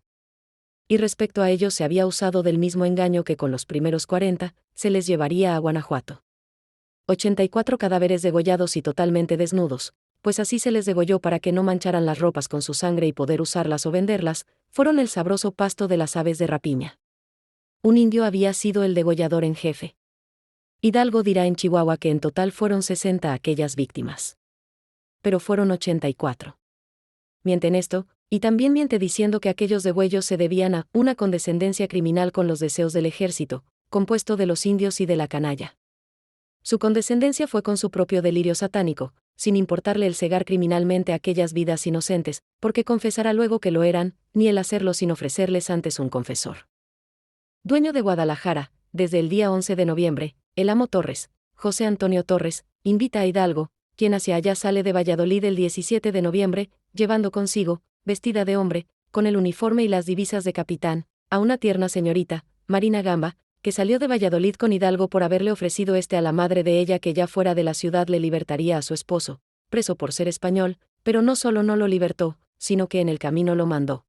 Y respecto a ellos se había usado del mismo engaño que con los primeros 40, se les llevaría a Guanajuato. 84 cadáveres degollados y totalmente desnudos, pues así se les degolló para que no mancharan las ropas con su sangre y poder usarlas o venderlas, fueron el sabroso pasto de las aves de rapiña. Un indio había sido el degollador en jefe. Hidalgo dirá en Chihuahua que en total fueron 60 aquellas víctimas. Pero fueron 84. Miente en esto, y también miente diciendo que aquellos degüellos se debían a una condescendencia criminal con los deseos del ejército, compuesto de los indios y de la canalla. Su condescendencia fue con su propio delirio satánico, sin importarle el cegar criminalmente aquellas vidas inocentes, porque confesará luego que lo eran, ni el hacerlo sin ofrecerles antes un confesor. Dueño de Guadalajara, desde el día 11 de noviembre, el amo Torres, José Antonio Torres, invita a Hidalgo, quien hacia allá sale de Valladolid el 17 de noviembre, llevando consigo, vestida de hombre, con el uniforme y las divisas de capitán, a una tierna señorita, Marina Gamba, que salió de Valladolid con Hidalgo por haberle ofrecido a la madre de ella que ya fuera de la ciudad le libertaría a su esposo, preso por ser español, pero no solo no lo libertó, sino que en el camino lo mandó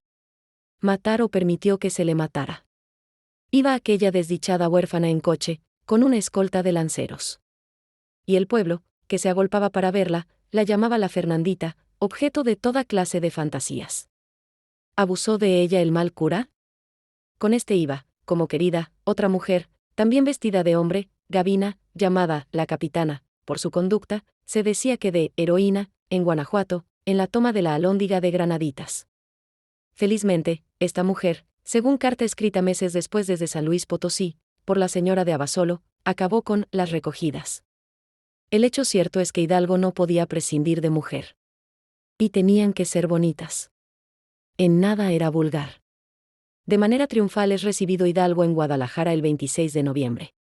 matar o permitió que se le matara. Iba aquella desdichada huérfana en coche, con una escolta de lanceros. Y el pueblo, que se agolpaba para verla, la llamaba la Fernandita, objeto de toda clase de fantasías. ¿Abusó de ella el mal cura? Con este iba, como querida, otra mujer, también vestida de hombre, Gavina, llamada la capitana, por su conducta, se decía que de heroína, en Guanajuato, en la toma de la Alhóndiga de Granaditas. Felizmente, esta mujer, según carta escrita meses después desde San Luis Potosí, por la señora de Abasolo, acabó con las recogidas. El hecho cierto es que Hidalgo no podía prescindir de mujer. Y tenían que ser bonitas. En nada era vulgar. De manera triunfal es recibido Hidalgo en Guadalajara el 26 de noviembre.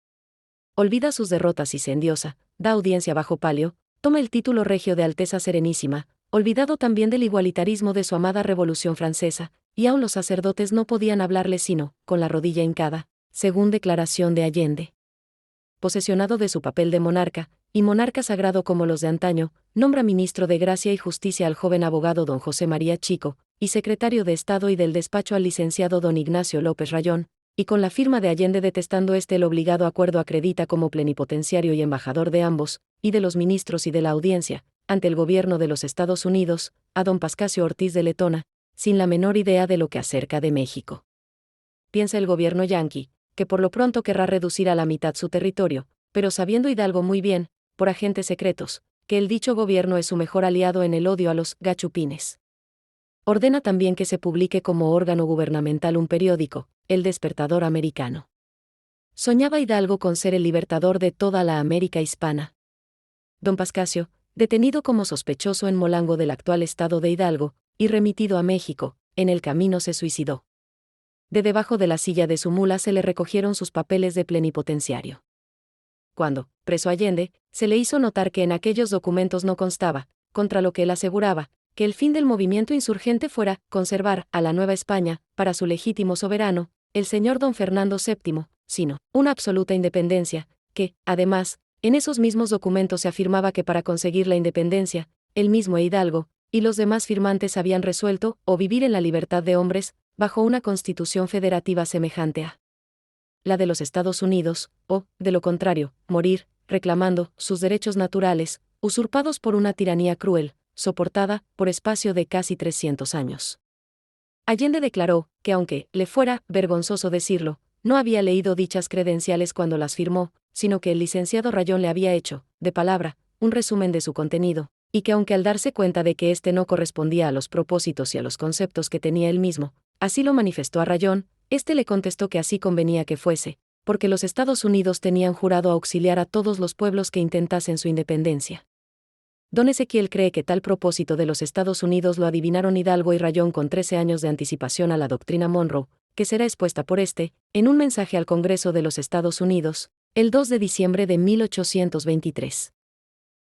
Olvida sus derrotas y se endiosa, da audiencia bajo palio, toma el título regio de Alteza Serenísima, olvidado también del igualitarismo de su amada Revolución Francesa, y aun los sacerdotes no podían hablarle sino, con la rodilla hincada, según declaración de Allende. Posesionado de su papel de monarca, y monarca sagrado como los de antaño, nombra ministro de Gracia y Justicia al joven abogado don José María Chico, y secretario de Estado y del despacho al licenciado don Ignacio López Rayón, y con la firma de Allende detestando el obligado acuerdo acredita como plenipotenciario y embajador de ambos, y de los ministros y de la audiencia, ante el gobierno de los Estados Unidos, a don Pascasio Ortiz de Letona, sin la menor idea de lo que acerca de México. Piensa el gobierno yanqui, que por lo pronto querrá reducir a la mitad su territorio, pero sabiendo Hidalgo muy bien, por agentes secretos, que el dicho gobierno es su mejor aliado en el odio a los gachupines. Ordena también que se publique como órgano gubernamental un periódico, El Despertador Americano. Soñaba Hidalgo con ser el libertador de toda la América hispana. Don Pascasio, detenido como sospechoso en Molango del actual estado de Hidalgo, y remitido a México. En el camino se suicidó. De debajo de la silla de su mula se le recogieron sus papeles de plenipotenciario. Cuando, preso Allende, se le hizo notar que en aquellos documentos no constaba, contra lo que él aseguraba, que el fin del movimiento insurgente fuera conservar a la Nueva España, para su legítimo soberano, el señor don Fernando VII, sino una absoluta independencia, que, además, en esos mismos documentos se afirmaba que para conseguir la independencia, él mismo Hidalgo, y los demás firmantes habían resuelto, o vivir en la libertad de hombres, bajo una constitución federativa semejante a la de los Estados Unidos, o, de lo contrario, morir, reclamando sus derechos naturales, usurpados por una tiranía cruel, soportada por espacio de casi 300 años. Allende declaró que aunque le fuera vergonzoso decirlo, no había leído dichas credenciales cuando las firmó, sino que el licenciado Rayón le había hecho, de palabra, un resumen de su contenido, y que aunque al darse cuenta de que éste no correspondía a los propósitos y a los conceptos que tenía él mismo, así lo manifestó a Rayón, éste le contestó que así convenía que fuese, porque los Estados Unidos tenían jurado auxiliar a todos los pueblos que intentasen su independencia. Don Ezequiel cree que tal propósito de los Estados Unidos lo adivinaron Hidalgo y Rayón con 13 años de anticipación a la doctrina Monroe, que será expuesta por en un mensaje al Congreso de los Estados Unidos, el 2 de diciembre de 1823.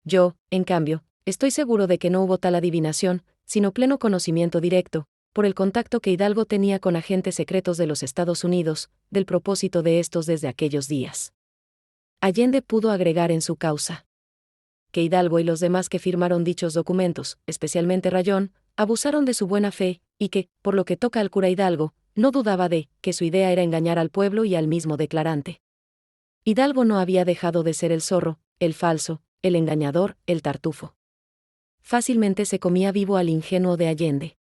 Yo, en cambio, estoy seguro de que no hubo tal adivinación, sino pleno conocimiento directo, por el contacto que Hidalgo tenía con agentes secretos de los Estados Unidos, del propósito de estos desde aquellos días. Allende pudo agregar en su causa que Hidalgo y los demás que firmaron dichos documentos, especialmente Rayón, abusaron de su buena fe, y que, por lo que toca al cura Hidalgo, no dudaba de que su idea era engañar al pueblo y al mismo declarante. Hidalgo no había dejado de ser el zorro, el falso, el engañador, el tartufo. Fácilmente se comía vivo al ingenuo de Allende.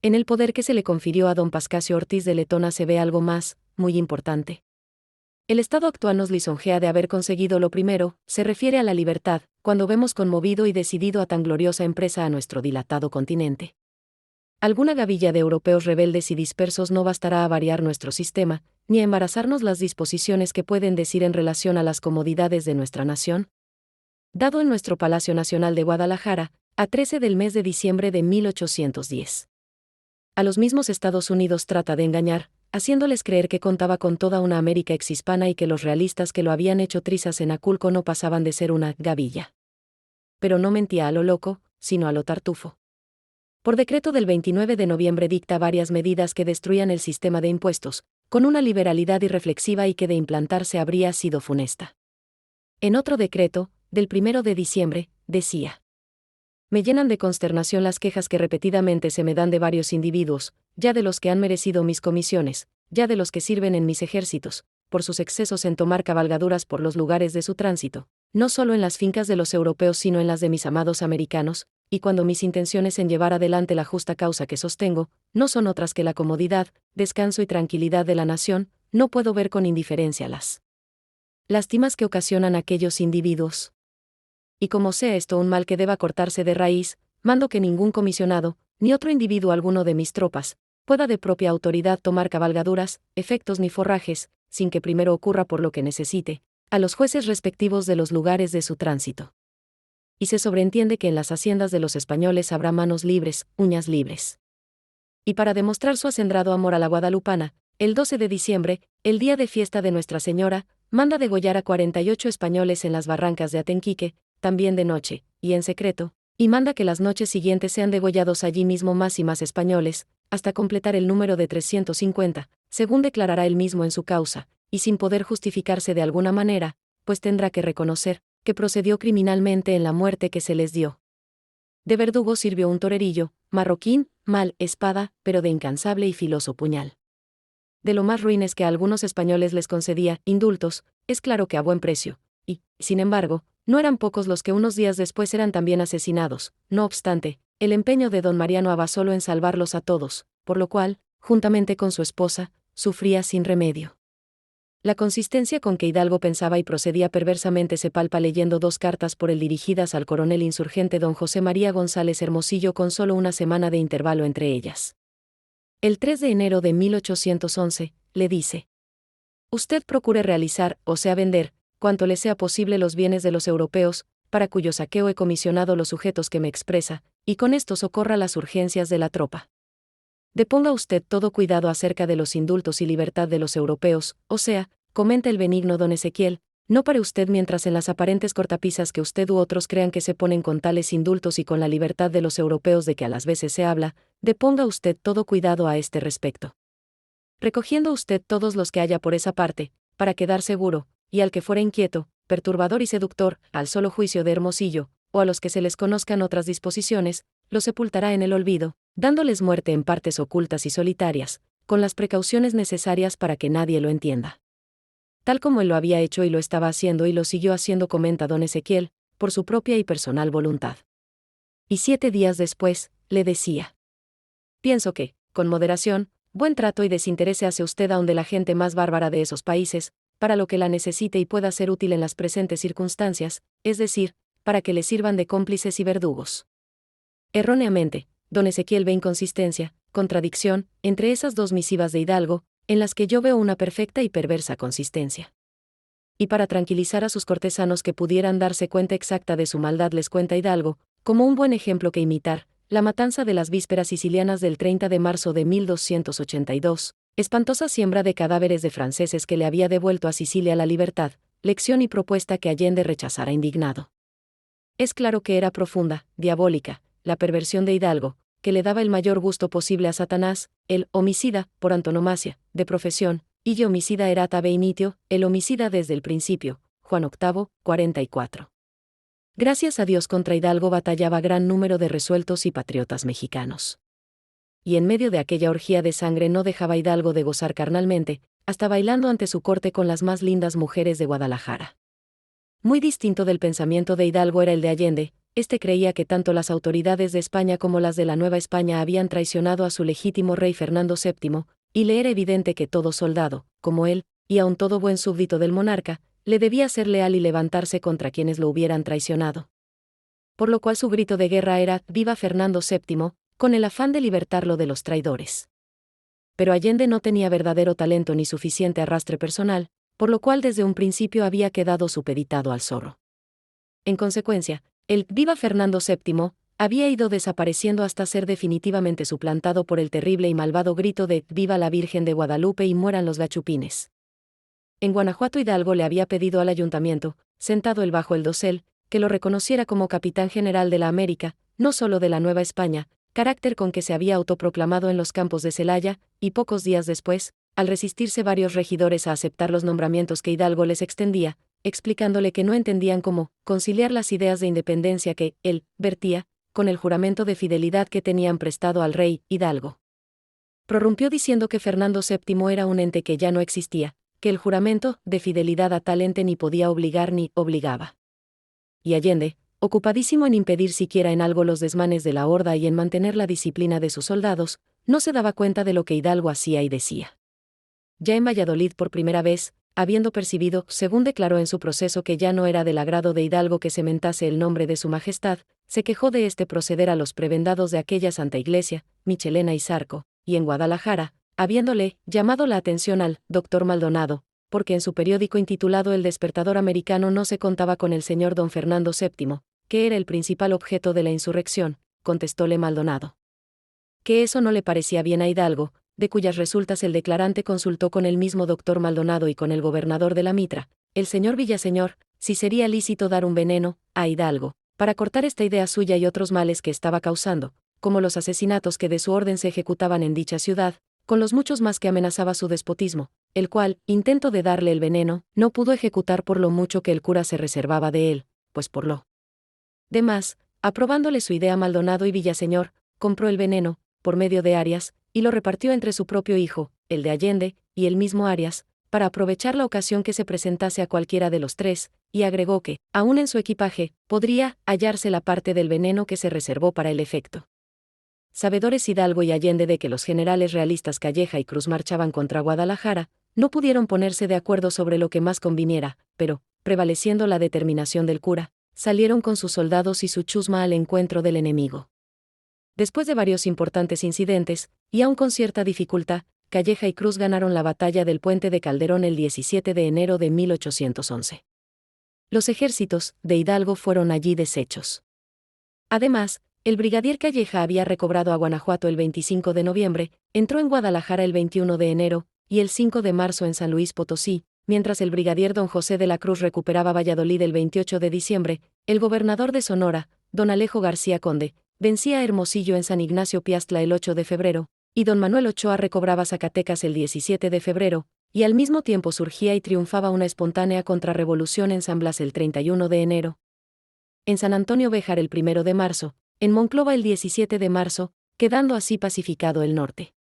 En el poder que se le confirió a don Pascasio Ortiz de Letona se ve algo más, muy importante. El estado actual nos lisonjea de haber conseguido lo primero, se refiere a la libertad, cuando vemos conmovido y decidido a tan gloriosa empresa a nuestro dilatado continente. Alguna gavilla de europeos rebeldes y dispersos no bastará a variar nuestro sistema, ni a embarazarnos las disposiciones que pueden decir en relación a las comodidades de nuestra nación. Dado en nuestro Palacio Nacional de Guadalajara, a 13 del mes de diciembre de 1810. A los mismos Estados Unidos trata de engañar, haciéndoles creer que contaba con toda una América exhispana y que los realistas que lo habían hecho trizas en Aculco no pasaban de ser una gavilla. Pero no mentía a lo loco, sino a lo tartufo. Por decreto del 29 de noviembre dicta varias medidas que destruían el sistema de impuestos, con una liberalidad irreflexiva y que de implantarse habría sido funesta. En otro decreto, del 1 de diciembre, decía: me llenan de consternación las quejas que repetidamente se me dan de varios individuos, ya de los que han merecido mis comisiones, ya de los que sirven en mis ejércitos, por sus excesos en tomar cabalgaduras por los lugares de su tránsito, no solo en las fincas de los europeos sino en las de mis amados americanos, y cuando mis intenciones en llevar adelante la justa causa que sostengo, no son otras que la comodidad, descanso y tranquilidad de la nación, no puedo ver con indiferencia las lástimas que ocasionan aquellos individuos. Y como sea esto un mal que deba cortarse de raíz, mando que ningún comisionado, ni otro individuo alguno de mis tropas, pueda de propia autoridad tomar cabalgaduras, efectos ni forrajes, sin que primero ocurra por lo que necesite, a los jueces respectivos de los lugares de su tránsito. Y se sobreentiende que en las haciendas de los españoles habrá manos libres, uñas libres. Y para demostrar su acendrado amor a la guadalupana, el 12 de diciembre, el día de fiesta de Nuestra Señora, manda degollar a 48 españoles en las barrancas de Atenquique, también de noche, y en secreto, y manda que las noches siguientes sean degollados allí mismo más y más españoles, hasta completar el número de 350, según declarará él mismo en su causa, y sin poder justificarse de alguna manera, pues tendrá que reconocer que procedió criminalmente en la muerte que se les dio. De verdugo sirvió un torerillo, marroquín, mal espada, pero de incansable y filoso puñal. De lo más ruines que a algunos españoles les concedía indultos, es claro que a buen precio, y, sin embargo, no eran pocos los que unos días después eran también asesinados. No obstante, el empeño de don Mariano Abasolo en salvarlos a todos, por lo cual, juntamente con su esposa, sufría sin remedio. La consistencia con que Hidalgo pensaba y procedía perversamente se palpa leyendo dos cartas por él dirigidas al coronel insurgente don José María González Hermosillo con solo una semana de intervalo entre ellas. El 3 de enero de 1811, le dice: usted procure realizar, o sea vender, cuanto le sea posible los bienes de los europeos, para cuyo saqueo he comisionado los sujetos que me expresa, y con esto socorra las urgencias de la tropa. Deponga usted todo cuidado acerca de los indultos y libertad de los europeos, o sea, comenta el benigno don Ezequiel, no pare usted mientras en las aparentes cortapisas que usted u otros crean que se ponen con tales indultos y con la libertad de los europeos de que a las veces se habla, deponga usted todo cuidado a este respecto. Recogiendo usted todos los que haya por esa parte, para quedar seguro, y al que fuera inquieto, perturbador y seductor, al solo juicio de Hermosillo, o a los que se les conozcan otras disposiciones, los sepultará en el olvido, dándoles muerte en partes ocultas y solitarias, con las precauciones necesarias para que nadie lo entienda. Tal como él lo había hecho y lo estaba haciendo y lo siguió haciendo, comenta don Ezequiel, por su propia y personal voluntad. Y 7 días después, le decía: pienso que, con moderación, buen trato y desinterés se hace usted aun de la gente más bárbara de esos países, para lo que la necesite y pueda ser útil en las presentes circunstancias, es decir, para que le sirvan de cómplices y verdugos. Erróneamente, don Ezequiel ve inconsistencia, contradicción, entre esas dos misivas de Hidalgo, en las que yo veo una perfecta y perversa consistencia. Y para tranquilizar a sus cortesanos que pudieran darse cuenta exacta de su maldad, les cuenta Hidalgo, como un buen ejemplo que imitar, la matanza de las vísperas sicilianas del 30 de marzo de 1282, espantosa siembra de cadáveres de franceses que le había devuelto a Sicilia la libertad, lección y propuesta que Allende rechazara indignado. Es claro que era profunda, diabólica, la perversión de Hidalgo, que le daba el mayor gusto posible a Satanás, el homicida, por antonomasia, de profesión, y homicida erat ab initio, el homicida desde el principio, Juan VIII, 44. Gracias a Dios contra Hidalgo batallaba gran número de resueltos y patriotas mexicanos. Y en medio de aquella orgía de sangre no dejaba Hidalgo de gozar carnalmente, hasta bailando ante su corte con las más lindas mujeres de Guadalajara. Muy distinto del pensamiento de Hidalgo era el de Allende. Este creía que tanto las autoridades de España como las de la Nueva España habían traicionado a su legítimo rey Fernando VII, y le era evidente que todo soldado, como él, y aun todo buen súbdito del monarca, le debía ser leal y levantarse contra quienes lo hubieran traicionado. Por lo cual su grito de guerra era «Viva Fernando VII», con el afán de libertarlo de los traidores. Pero Allende no tenía verdadero talento ni suficiente arrastre personal, por lo cual desde un principio había quedado supeditado al zorro. En consecuencia, el «Viva Fernando VII» había ido desapareciendo hasta ser definitivamente suplantado por el terrible y malvado grito de «Viva la Virgen de Guadalupe y mueran los gachupines». En Guanajuato Hidalgo le había pedido al ayuntamiento, sentado él bajo el dosel, que lo reconociera como capitán general de la América, no solo de la Nueva España, carácter con que se había autoproclamado en los campos de Celaya, y pocos días después, al resistirse varios regidores a aceptar los nombramientos que Hidalgo les extendía, explicándole que no entendían cómo conciliar las ideas de independencia que él vertía, con el juramento de fidelidad que tenían prestado al rey Hidalgo. Prorrumpió diciendo que Fernando VII era un ente que ya no existía, que el juramento de fidelidad a tal ente ni podía obligar ni obligaba. Y Allende, ocupadísimo en impedir siquiera en algo los desmanes de la horda y en mantener la disciplina de sus soldados, no se daba cuenta de lo que Hidalgo hacía y decía. Ya en Valladolid por primera vez, habiendo percibido, según declaró en su proceso, que ya no era del agrado de Hidalgo que se mentase el nombre de su majestad, se quejó de este proceder a los prebendados de aquella santa iglesia, Michelena y Zarco, y en Guadalajara, habiéndole llamado la atención al doctor Maldonado, porque en su periódico intitulado El Despertador Americano no se contaba con el señor don Fernando VII, que era el principal objeto de la insurrección, contestóle Maldonado. Que eso no le parecía bien a Hidalgo, de cuyas resultas el declarante consultó con el mismo doctor Maldonado y con el gobernador de la Mitra, el señor Villaseñor, si sería lícito dar un veneno a Hidalgo, para cortar esta idea suya y otros males que estaba causando, como los asesinatos que de su orden se ejecutaban en dicha ciudad, con los muchos más que amenazaba su despotismo, el cual, intento de darle el veneno, no pudo ejecutar por lo mucho que el cura se reservaba de él, pues por lo demás, aprobándole su idea Maldonado y Villaseñor, compró el veneno, por medio de Arias, y lo repartió entre su propio hijo, el de Allende, y el mismo Arias, para aprovechar la ocasión que se presentase a cualquiera de los tres, y agregó que, aún en su equipaje, podría hallarse la parte del veneno que se reservó para el efecto. Sabedores Hidalgo y Allende de que los generales realistas Calleja y Cruz marchaban contra Guadalajara, no pudieron ponerse de acuerdo sobre lo que más conviniera, pero, prevaleciendo la determinación del cura, salieron con sus soldados y su chusma al encuentro del enemigo. Después de varios importantes incidentes, y aun con cierta dificultad, Calleja y Cruz ganaron la batalla del Puente de Calderón el 17 de enero de 1811. los ejércitos de Hidalgo fueron allí deshechos. Además, el brigadier Calleja había recobrado a Guanajuato el 25 de noviembre, entró en Guadalajara el 21 de enero, y el 5 de marzo en San Luis Potosí, mientras el brigadier don José de la Cruz recuperaba Valladolid el 28 de diciembre, el gobernador de Sonora, don Alejo García Conde, vencía a Hermosillo en San Ignacio Piastla el 8 de febrero, y don Manuel Ochoa recobraba Zacatecas el 17 de febrero, y al mismo tiempo surgía y triunfaba una espontánea contrarrevolución en San Blas el 31 de enero. En San Antonio Béjar el 1 de marzo, en Monclova el 17 de marzo, quedando así pacificado el norte.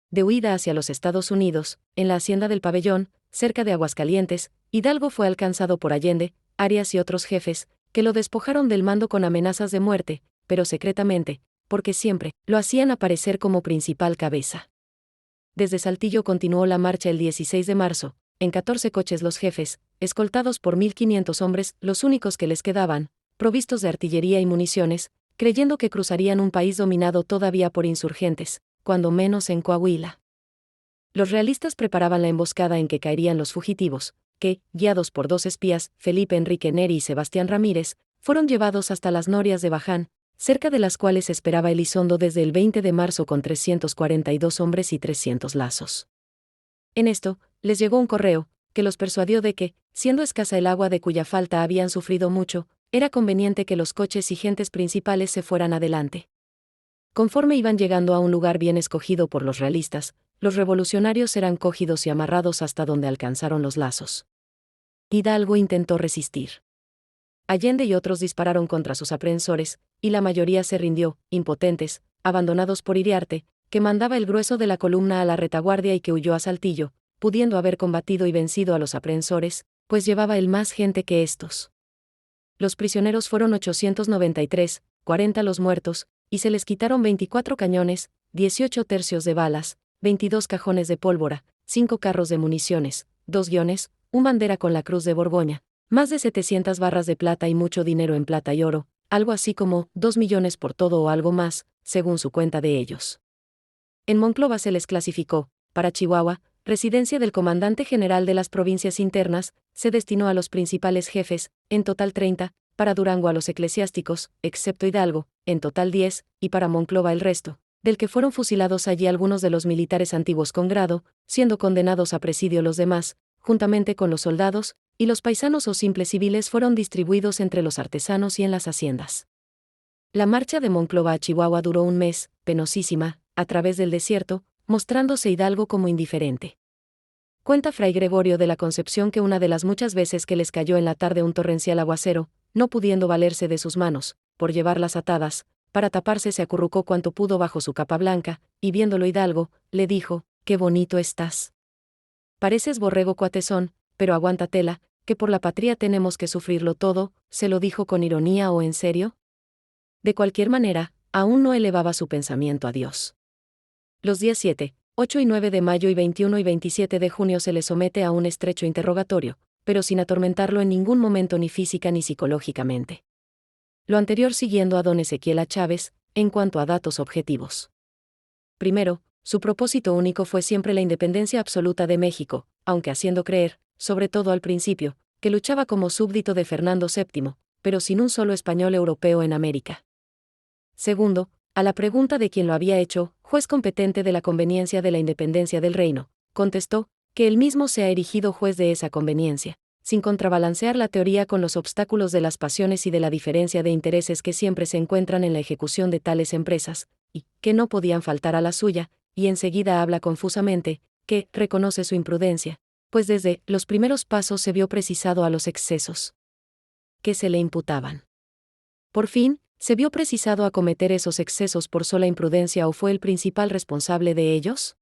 De huida hacia los Estados Unidos, en la hacienda del Pabellón, cerca de Aguascalientes, Hidalgo fue alcanzado por Allende, Arias y otros jefes, que lo despojaron del mando con amenazas de muerte, pero secretamente, porque siempre lo hacían aparecer como principal cabeza. Desde Saltillo continuó la marcha el 16 de marzo, en 14 coches los jefes, escoltados por 1.500 hombres, los únicos que les quedaban, provistos de artillería y municiones, creyendo que cruzarían un país dominado todavía por insurgentes, cuando menos en Coahuila. Los realistas preparaban la emboscada en que caerían los fugitivos, que, guiados por dos espías, Felipe Enrique Neri y Sebastián Ramírez, fueron llevados hasta las norias de Baján, cerca de las cuales esperaba Elizondo desde el 20 de marzo con 342 hombres y 300 lazos. En esto, les llegó un correo, que los persuadió de que, siendo escasa el agua de cuya falta habían sufrido mucho, era conveniente que los coches y gentes principales se fueran adelante. Conforme iban llegando a un lugar bien escogido por los realistas, los revolucionarios eran cogidos y amarrados hasta donde alcanzaron los lazos. Hidalgo intentó resistir. Allende y otros dispararon contra sus aprehensores, y la mayoría se rindió, impotentes, abandonados por Iriarte, que mandaba el grueso de la columna a la retaguardia y que huyó a Saltillo, pudiendo haber combatido y vencido a los aprehensores, pues llevaba él más gente que estos. Los prisioneros fueron 893, 40 los muertos, y se les quitaron 24 cañones, 18 tercios de balas, 22 cajones de pólvora, 5 carros de municiones, 2 guiones, un bandera con la cruz de Borgoña, más de 700 barras de plata y mucho dinero en plata y oro, algo así como 2 millones por todo o algo más, según su cuenta de ellos. En Monclova se les clasificó, para Chihuahua, residencia del comandante general de las provincias internas, se destinó a los principales jefes, en total 30, para Durango a los eclesiásticos, excepto Hidalgo, en total 10, y para Monclova el resto, del que fueron fusilados allí algunos de los militares antiguos con grado, siendo condenados a presidio los demás, juntamente con los soldados, y los paisanos o simples civiles fueron distribuidos entre los artesanos y en las haciendas. La marcha de Monclova a Chihuahua duró un mes, penosísima, a través del desierto, mostrándose Hidalgo como indiferente. Cuenta Fray Gregorio de la Concepción que una de las muchas veces que les cayó en la tarde un torrencial aguacero, no pudiendo valerse de sus manos, por llevarlas atadas, para taparse se acurrucó cuanto pudo bajo su capa blanca, y viéndolo Hidalgo, le dijo, «Qué bonito estás. Pareces borrego cuatezón, pero aguántatela, que por la patria tenemos que sufrirlo todo», ¿se lo dijo con ironía o en serio? De cualquier manera, aún no elevaba su pensamiento a Dios. Los días 7, 8 y 9 de mayo y 21 y 27 de junio se le somete a un estrecho interrogatorio, pero sin atormentarlo en ningún momento ni física ni psicológicamente. Lo anterior siguiendo a don Ezequiel A. Chávez, en cuanto a datos objetivos. Primero, su propósito único fue siempre la independencia absoluta de México, aunque haciendo creer, sobre todo al principio, que luchaba como súbdito de Fernando VII, pero sin un solo español europeo en América. Segundo, a la pregunta de quién lo había hecho, juez competente de la conveniencia de la independencia del reino, contestó, que él mismo se ha erigido juez de esa conveniencia, sin contrabalancear la teoría con los obstáculos de las pasiones y de la diferencia de intereses que siempre se encuentran en la ejecución de tales empresas, y que no podían faltar a la suya, y enseguida habla confusamente, que reconoce su imprudencia, pues desde los primeros pasos se vio precisado a los excesos que se le imputaban. Por fin, ¿se vio precisado a cometer esos excesos por sola imprudencia o fue el principal responsable de ellos?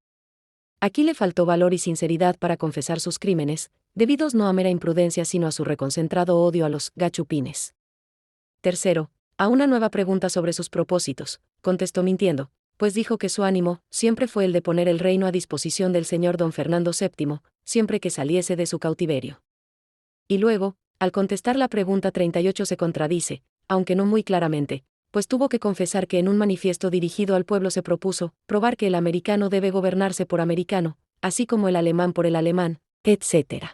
Aquí le faltó valor y sinceridad para confesar sus crímenes, debidos no a mera imprudencia sino a su reconcentrado odio a los gachupines. Tercero, a una nueva pregunta sobre sus propósitos, contestó mintiendo, pues dijo que su ánimo siempre fue el de poner el reino a disposición del señor don Fernando VII, siempre que saliese de su cautiverio. Y luego, al contestar la pregunta 38 se contradice, aunque no muy claramente, pues tuvo que confesar que en un manifiesto dirigido al pueblo se propuso probar que el americano debe gobernarse por americano, así como el alemán por el alemán, etc.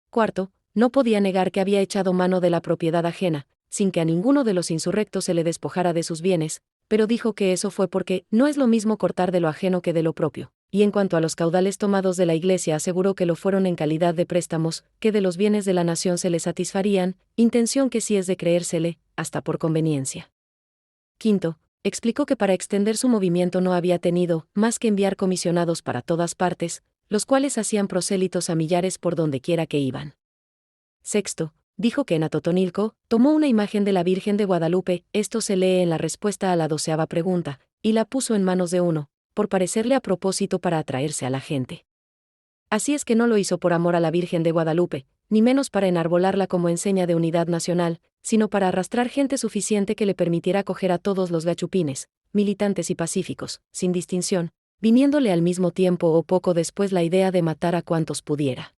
Cuarto, no podía negar que había echado mano de la propiedad ajena, sin que a ninguno de los insurrectos se le despojara de sus bienes, pero dijo que eso fue porque no es lo mismo cortar de lo ajeno que de lo propio, y en cuanto a los caudales tomados de la Iglesia aseguró que lo fueron en calidad de préstamos, que de los bienes de la nación se le satisfarían, intención que sí es de creérsele, hasta por conveniencia. Quinto, explicó que para extender su movimiento no había tenido más que enviar comisionados para todas partes, los cuales hacían prosélitos a millares por donde quiera que iban. Sexto, dijo que en Atotonilco tomó una imagen de la Virgen de Guadalupe, esto se lee en la respuesta a la 12ª pregunta, y la puso en manos de uno, por parecerle a propósito para atraerse a la gente. Así es que no lo hizo por amor a la Virgen de Guadalupe, ni menos para enarbolarla como enseña de unidad nacional, sino para arrastrar gente suficiente que le permitiera acoger a todos los gachupines, militantes y pacíficos, sin distinción, viniéndole al mismo tiempo o poco después la idea de matar a cuantos pudiera.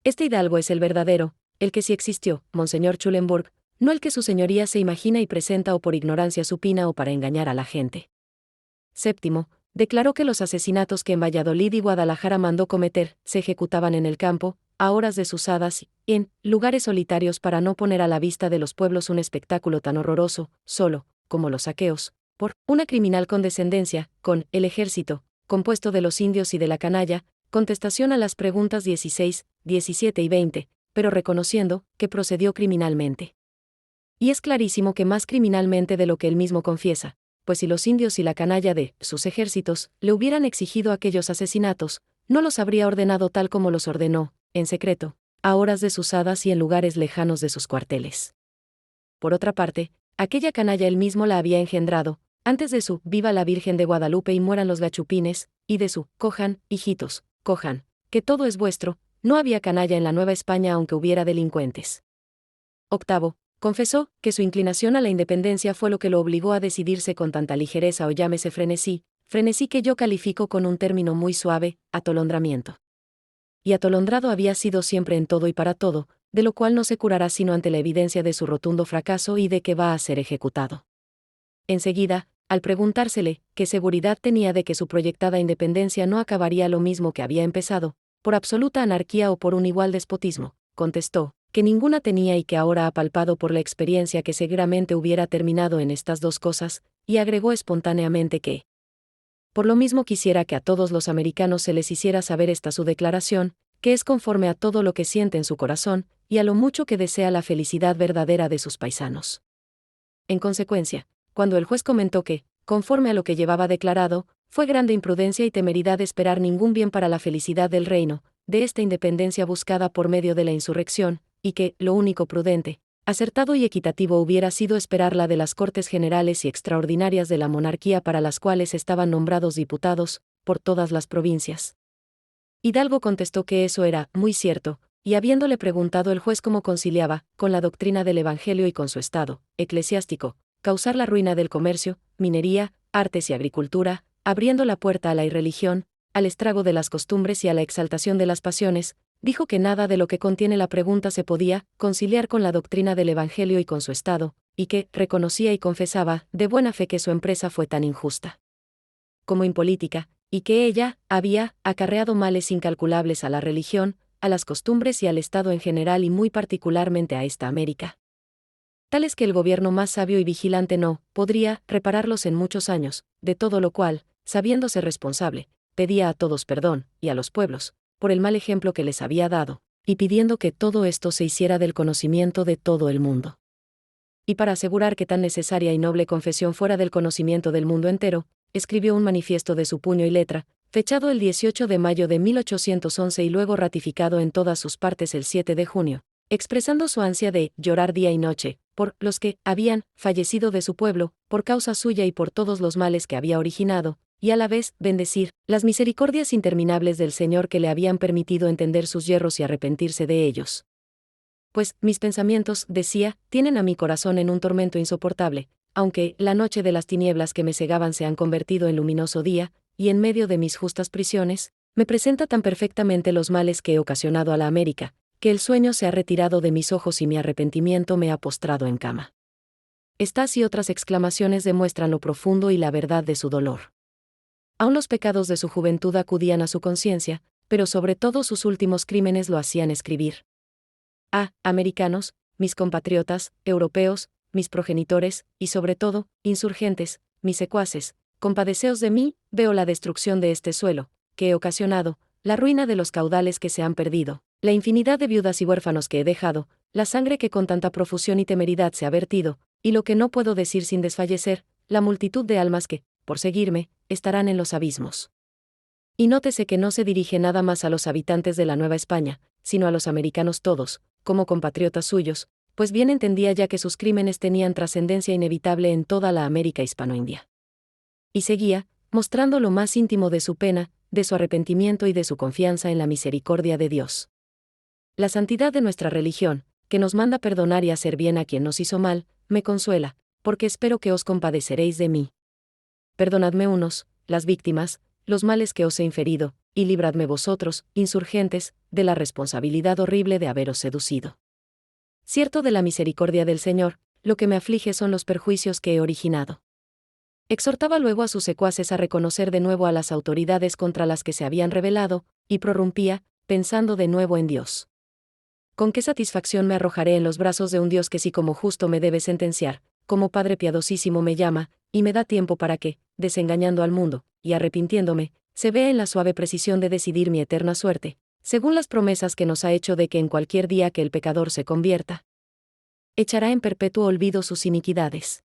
Este hidalgo es el verdadero, el que sí existió, Monseñor Schulenburg, no el que su señoría se imagina y presenta o por ignorancia supina o para engañar a la gente. Séptimo, declaró que los asesinatos que en Valladolid y Guadalajara mandó cometer se ejecutaban en el campo, a horas desusadas y en lugares solitarios para no poner a la vista de los pueblos un espectáculo tan horroroso, solo, como los saqueos, por una criminal condescendencia, con el ejército, compuesto de los indios y de la canalla, contestación a las preguntas 16, 17 y 20, pero reconociendo que procedió criminalmente. Y es clarísimo que más criminalmente de lo que él mismo confiesa, pues si los indios y la canalla de sus ejércitos le hubieran exigido aquellos asesinatos, no los habría ordenado tal como los ordenó, en secreto, a horas desusadas y en lugares lejanos de sus cuarteles. Por otra parte, aquella canalla él mismo la había engendrado, antes de su «Viva la Virgen de Guadalupe y mueran los gachupines», y de su «Cojan, hijitos, cojan, que todo es vuestro», no había canalla en la Nueva España aunque hubiera delincuentes. Octavo, confesó que su inclinación a la independencia fue lo que lo obligó a decidirse con tanta ligereza o llámese frenesí que yo califico con un término muy suave, atolondramiento. Y atolondrado había sido siempre en todo y para todo, de lo cual no se curará sino ante la evidencia de su rotundo fracaso y de que va a ser ejecutado. Enseguida, al preguntársele qué seguridad tenía de que su proyectada independencia no acabaría lo mismo que había empezado, por absoluta anarquía o por un igual despotismo, contestó que ninguna tenía y que ahora ha palpado por la experiencia que seguramente hubiera terminado en estas dos cosas, y agregó espontáneamente que por lo mismo quisiera que a todos los americanos se les hiciera saber esta su declaración, que es conforme a todo lo que siente en su corazón, y a lo mucho que desea la felicidad verdadera de sus paisanos. En consecuencia, cuando el juez comentó que, conforme a lo que llevaba declarado, fue grande imprudencia y temeridad esperar ningún bien para la felicidad del reino, de esta independencia buscada por medio de la insurrección, y que, lo único prudente, acertado y equitativo hubiera sido esperarla de las Cortes Generales y Extraordinarias de la monarquía para las cuales estaban nombrados diputados, por todas las provincias. Hidalgo contestó que eso era muy cierto, y habiéndole preguntado el juez cómo conciliaba, con la doctrina del Evangelio y con su estado eclesiástico, causar la ruina del comercio, minería, artes y agricultura, abriendo la puerta a la irreligión, al estrago de las costumbres y a la exaltación de las pasiones, dijo que nada de lo que contiene la pregunta se podía conciliar con la doctrina del Evangelio y con su estado, y que reconocía y confesaba de buena fe que su empresa fue tan injusta como impolítica, y que ella había acarreado males incalculables a la religión, a las costumbres y al Estado en general y muy particularmente a esta América. Tales que el gobierno más sabio y vigilante no podría repararlos en muchos años, de todo lo cual, sabiéndose responsable, pedía a todos perdón, y a los pueblos, por el mal ejemplo que les había dado, y pidiendo que todo esto se hiciera del conocimiento de todo el mundo. Y para asegurar que tan necesaria y noble confesión fuera del conocimiento del mundo entero, escribió un manifiesto de su puño y letra, fechado el 18 de mayo de 1811 y luego ratificado en todas sus partes el 7 de junio, expresando su ansia de llorar día y noche, por los que habían fallecido de su pueblo, por causa suya y por todos los males que había originado, y a la vez bendecir las misericordias interminables del Señor que le habían permitido entender sus yerros y arrepentirse de ellos. Pues mis pensamientos, decía, tienen a mi corazón en un tormento insoportable, aunque la noche de las tinieblas que me cegaban se han convertido en luminoso día, y en medio de mis justas prisiones, me presenta tan perfectamente los males que he ocasionado a la América, que el sueño se ha retirado de mis ojos y mi arrepentimiento me ha postrado en cama. Estas y otras exclamaciones demuestran lo profundo y la verdad de su dolor. Aún los pecados de su juventud acudían a su conciencia, pero sobre todo sus últimos crímenes lo hacían escribir. Americanos, mis compatriotas, europeos, mis progenitores, y sobre todo, insurgentes, mis secuaces, compadeceos de mí, veo la destrucción de este suelo, que he ocasionado, la ruina de los caudales que se han perdido, la infinidad de viudas y huérfanos que he dejado, la sangre que con tanta profusión y temeridad se ha vertido, y lo que no puedo decir sin desfallecer, la multitud de almas que, por seguirme, estarán en los abismos. Y nótese que no se dirige nada más a los habitantes de la Nueva España, sino a los americanos todos, como compatriotas suyos, pues bien entendía ya que sus crímenes tenían trascendencia inevitable en toda la América hispano-india. Y seguía, mostrando lo más íntimo de su pena, de su arrepentimiento y de su confianza en la misericordia de Dios. La santidad de nuestra religión, que nos manda perdonar y hacer bien a quien nos hizo mal, me consuela, porque espero que os compadeceréis de mí. Perdonadme unos, las víctimas, los males que os he inferido, y libradme vosotros, insurgentes, de la responsabilidad horrible de haberos seducido. Cierto de la misericordia del Señor, lo que me aflige son los perjuicios que he originado. Exhortaba luego a sus secuaces a reconocer de nuevo a las autoridades contra las que se habían rebelado, y prorrumpía, pensando de nuevo en Dios. ¿Con qué satisfacción me arrojaré en los brazos de un Dios que si como justo me debe sentenciar, como Padre piadosísimo me llama, y me da tiempo para que, desengañando al mundo, y arrepintiéndome, se vea en la suave precisión de decidir mi eterna suerte, según las promesas que nos ha hecho de que en cualquier día que el pecador se convierta, echará en perpetuo olvido sus iniquidades?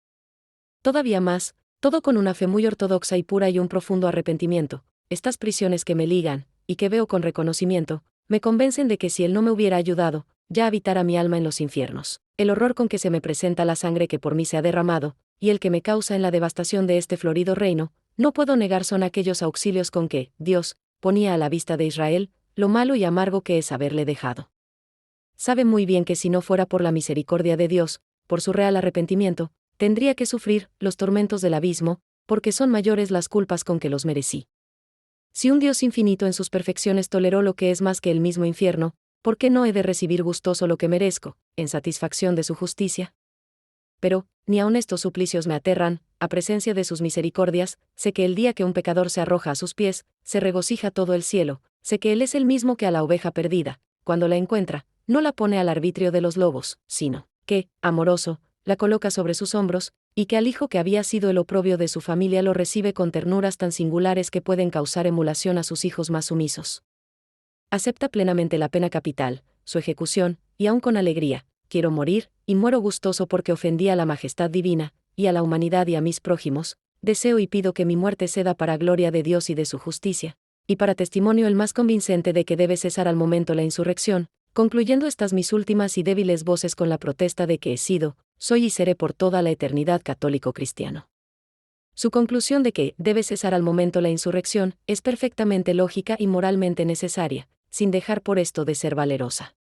Todavía más, todo con una fe muy ortodoxa y pura y un profundo arrepentimiento, estas prisiones que me ligan, y que veo con reconocimiento, me convencen de que si él no me hubiera ayudado, ya habitara mi alma en los infiernos. El horror con que se me presenta la sangre que por mí se ha derramado, y el que me causa en la devastación de este florido reino, no puedo negar son aquellos auxilios con que, Dios, ponía a la vista de Israel, lo malo y amargo que es haberle dejado. Sabe muy bien que si no fuera por la misericordia de Dios, por su real arrepentimiento, tendría que sufrir los tormentos del abismo, porque son mayores las culpas con que los merecí. Si un Dios infinito en sus perfecciones toleró lo que es más que el mismo infierno, ¿por qué no he de recibir gustoso lo que merezco, en satisfacción de su justicia? Pero, ni aun estos suplicios me aterran, a presencia de sus misericordias, sé que el día que un pecador se arroja a sus pies, se regocija todo el cielo, sé que Él es el mismo que a la oveja perdida, cuando la encuentra, no la pone al arbitrio de los lobos, sino que, amoroso, la coloca sobre sus hombros, y que al hijo que había sido el oprobio de su familia lo recibe con ternuras tan singulares que pueden causar emulación a sus hijos más sumisos. Acepta plenamente la pena capital, su ejecución, y aun con alegría, quiero morir, y muero gustoso porque ofendí a la majestad divina, y a la humanidad y a mis prójimos, deseo y pido que mi muerte ceda para gloria de Dios y de su justicia, y para testimonio el más convincente de que debe cesar al momento la insurrección, concluyendo estas mis últimas y débiles voces con la protesta de que he sido, soy y seré por toda la eternidad católico cristiano. Su conclusión de que debe cesar al momento la insurrección es perfectamente lógica y moralmente necesaria, sin dejar por esto de ser valerosa.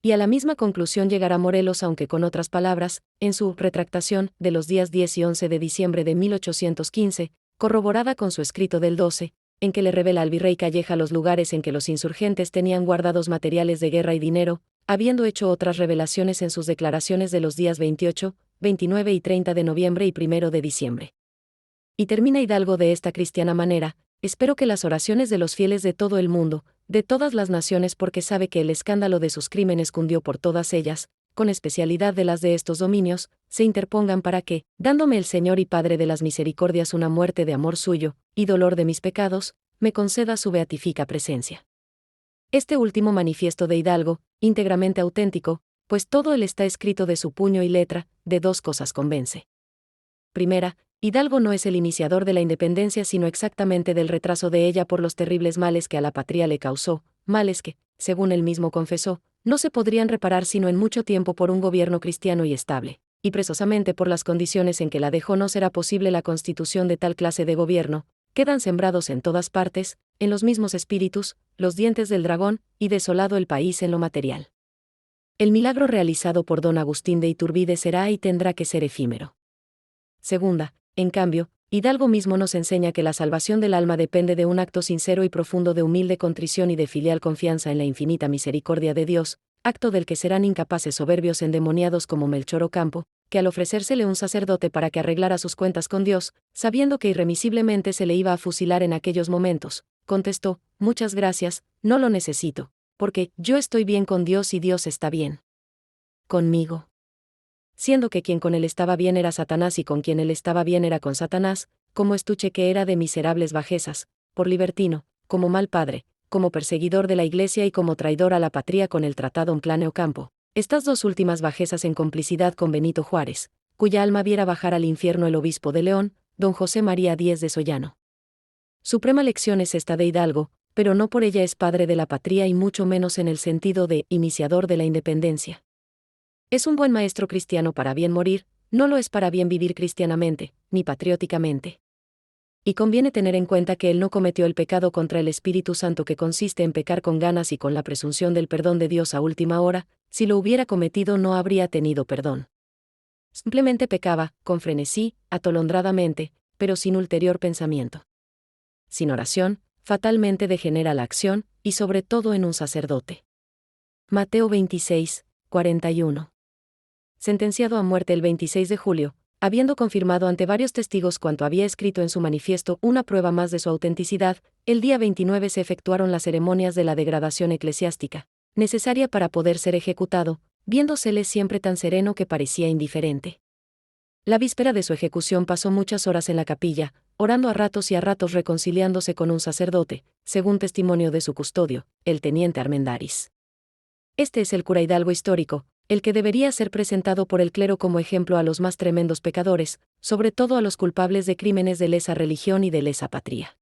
Y a la misma conclusión llegará Morelos, aunque con otras palabras, en su retractación de los días 10 y 11 de diciembre de 1815, corroborada con su escrito del 12, en que le revela al virrey Calleja los lugares en que los insurgentes tenían guardados materiales de guerra y dinero, habiendo hecho otras revelaciones en sus declaraciones de los días 28, 29 y 30 de noviembre y 1 de diciembre. Y termina Hidalgo de esta cristiana manera: espero que las oraciones de los fieles de todo el mundo, de todas las naciones, porque sabe que el escándalo de sus crímenes cundió por todas ellas, con especialidad de las de estos dominios, se interpongan para que, dándome el Señor y Padre de las misericordias una muerte de amor suyo, y dolor de mis pecados, me conceda su beatifica presencia. Este último manifiesto de Hidalgo, íntegramente auténtico, pues todo él está escrito de su puño y letra, de dos cosas convence. Primera, Hidalgo no es el iniciador de la independencia, sino exactamente del retraso de ella por los terribles males que a la patria le causó, males que, según él mismo confesó, no se podrían reparar sino en mucho tiempo por un gobierno cristiano y estable, y precisamente por las condiciones en que la dejó no será posible la constitución de tal clase de gobierno. Quedan sembrados en todas partes, en los mismos espíritus, los dientes del dragón, y desolado el país en lo material. El milagro realizado por don Agustín de Iturbide será y tendrá que ser efímero. Segunda, en cambio, Hidalgo mismo nos enseña que la salvación del alma depende de un acto sincero y profundo de humilde contrición y de filial confianza en la infinita misericordia de Dios, acto del que serán incapaces soberbios endemoniados como Melchor Ocampo, que al ofrecérsele un sacerdote para que arreglara sus cuentas con Dios, sabiendo que irremisiblemente se le iba a fusilar en aquellos momentos, contestó: muchas gracias, no lo necesito, porque yo estoy bien con Dios y Dios está bien conmigo. Siendo que quien con él estaba bien era Satanás y con quien él estaba bien era con Satanás, como estuche que era de miserables bajezas, por libertino, como mal padre, como perseguidor de la Iglesia y como traidor a la patria con el tratado en Plane Ocampo. Estas dos últimas bajezas en complicidad con Benito Juárez, cuya alma viera bajar al infierno el obispo de León, don José María Díez de Sollano. Suprema lección es esta de Hidalgo, pero no por ella es padre de la patria y mucho menos en el sentido de iniciador de la independencia. Es un buen maestro cristiano para bien morir, no lo es para bien vivir cristianamente, ni patrióticamente. Y conviene tener en cuenta que él no cometió el pecado contra el Espíritu Santo que consiste en pecar con ganas y con la presunción del perdón de Dios a última hora, si lo hubiera cometido no habría tenido perdón. Simplemente pecaba, con frenesí, atolondradamente, pero sin ulterior pensamiento. Sin oración, fatalmente degenera la acción, y sobre todo en un sacerdote. Mateo 26, 41. Sentenciado a muerte el 26 de julio, habiendo confirmado ante varios testigos cuanto había escrito en su manifiesto una prueba más de su autenticidad, el día 29 se efectuaron las ceremonias de la degradación eclesiástica, necesaria para poder ser ejecutado, viéndosele siempre tan sereno que parecía indiferente. La víspera de su ejecución pasó muchas horas en la capilla, orando a ratos y a ratos reconciliándose con un sacerdote, según testimonio de su custodio, el teniente Armendáriz. Este es el cura Hidalgo histórico, el que debería ser presentado por el clero como ejemplo a los más tremendos pecadores, sobre todo a los culpables de crímenes de lesa religión y de lesa patria.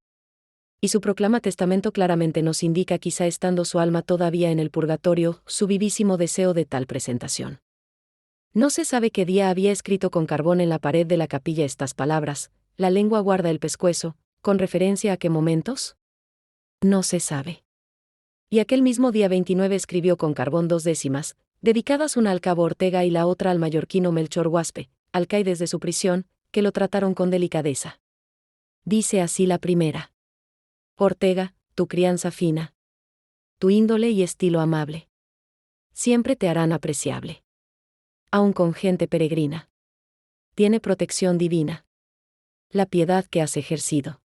Y su proclama testamento claramente nos indica, quizá estando su alma todavía en el purgatorio, su vivísimo deseo de tal presentación. No se sabe qué día había escrito con carbón en la pared de la capilla estas palabras: la lengua guarda el pescuezo, ¿con referencia a qué momentos? No se sabe. Y aquel mismo día 29 escribió con carbón 2 décimas, dedicadas una al cabo Ortega y la otra al mallorquino Melchor Guaspe, alcaides de su prisión, que lo trataron con delicadeza. Dice así la primera: Ortega, tu crianza fina, tu índole y estilo amable, siempre te harán apreciable. Aun con gente peregrina. Tiene protección divina. La piedad que has ejercido.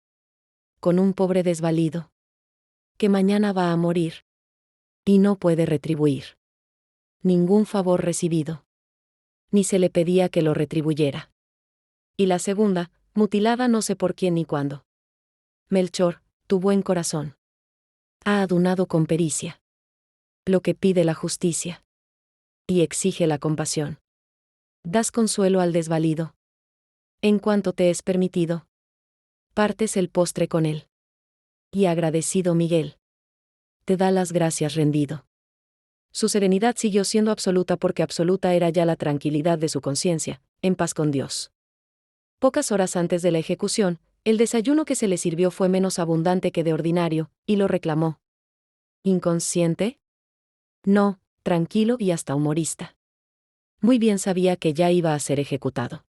Con un pobre desvalido, que mañana va a morir, y no puede retribuir ningún favor recibido. Ni se le pedía que lo retribuyera. Y la segunda, mutilada no sé por quién ni cuándo. Melchor, tu buen corazón ha adunado con pericia lo que pide la justicia y exige la compasión. Das consuelo al desvalido. En cuanto te es permitido, partes el postre con él. Y agradecido Miguel te da las gracias rendido. Su serenidad siguió siendo absoluta porque absoluta era ya la tranquilidad de su conciencia, en paz con Dios. Pocas horas antes de la ejecución, el desayuno que se le sirvió fue menos abundante que de ordinario, y lo reclamó. ¿Inconsciente? No, tranquilo y hasta humorista. Muy bien sabía que ya iba a ser ejecutado.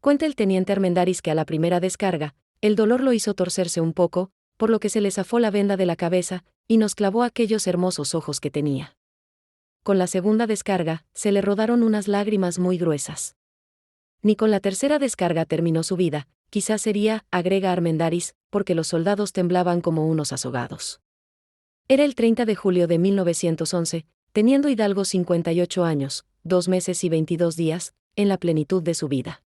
Cuenta el teniente Armendáriz que a la primera descarga, el dolor lo hizo torcerse un poco, por lo que se le zafó la venda de la cabeza, y nos clavó aquellos hermosos ojos que tenía. Con la segunda descarga, se le rodaron unas lágrimas muy gruesas. Ni con la tercera descarga terminó su vida, quizás sería, agrega Armendáriz, porque los soldados temblaban como unos azogados. Era el 30 de julio de 1911, teniendo Hidalgo 58 años, 2 meses y 22 días, en la plenitud de su vida.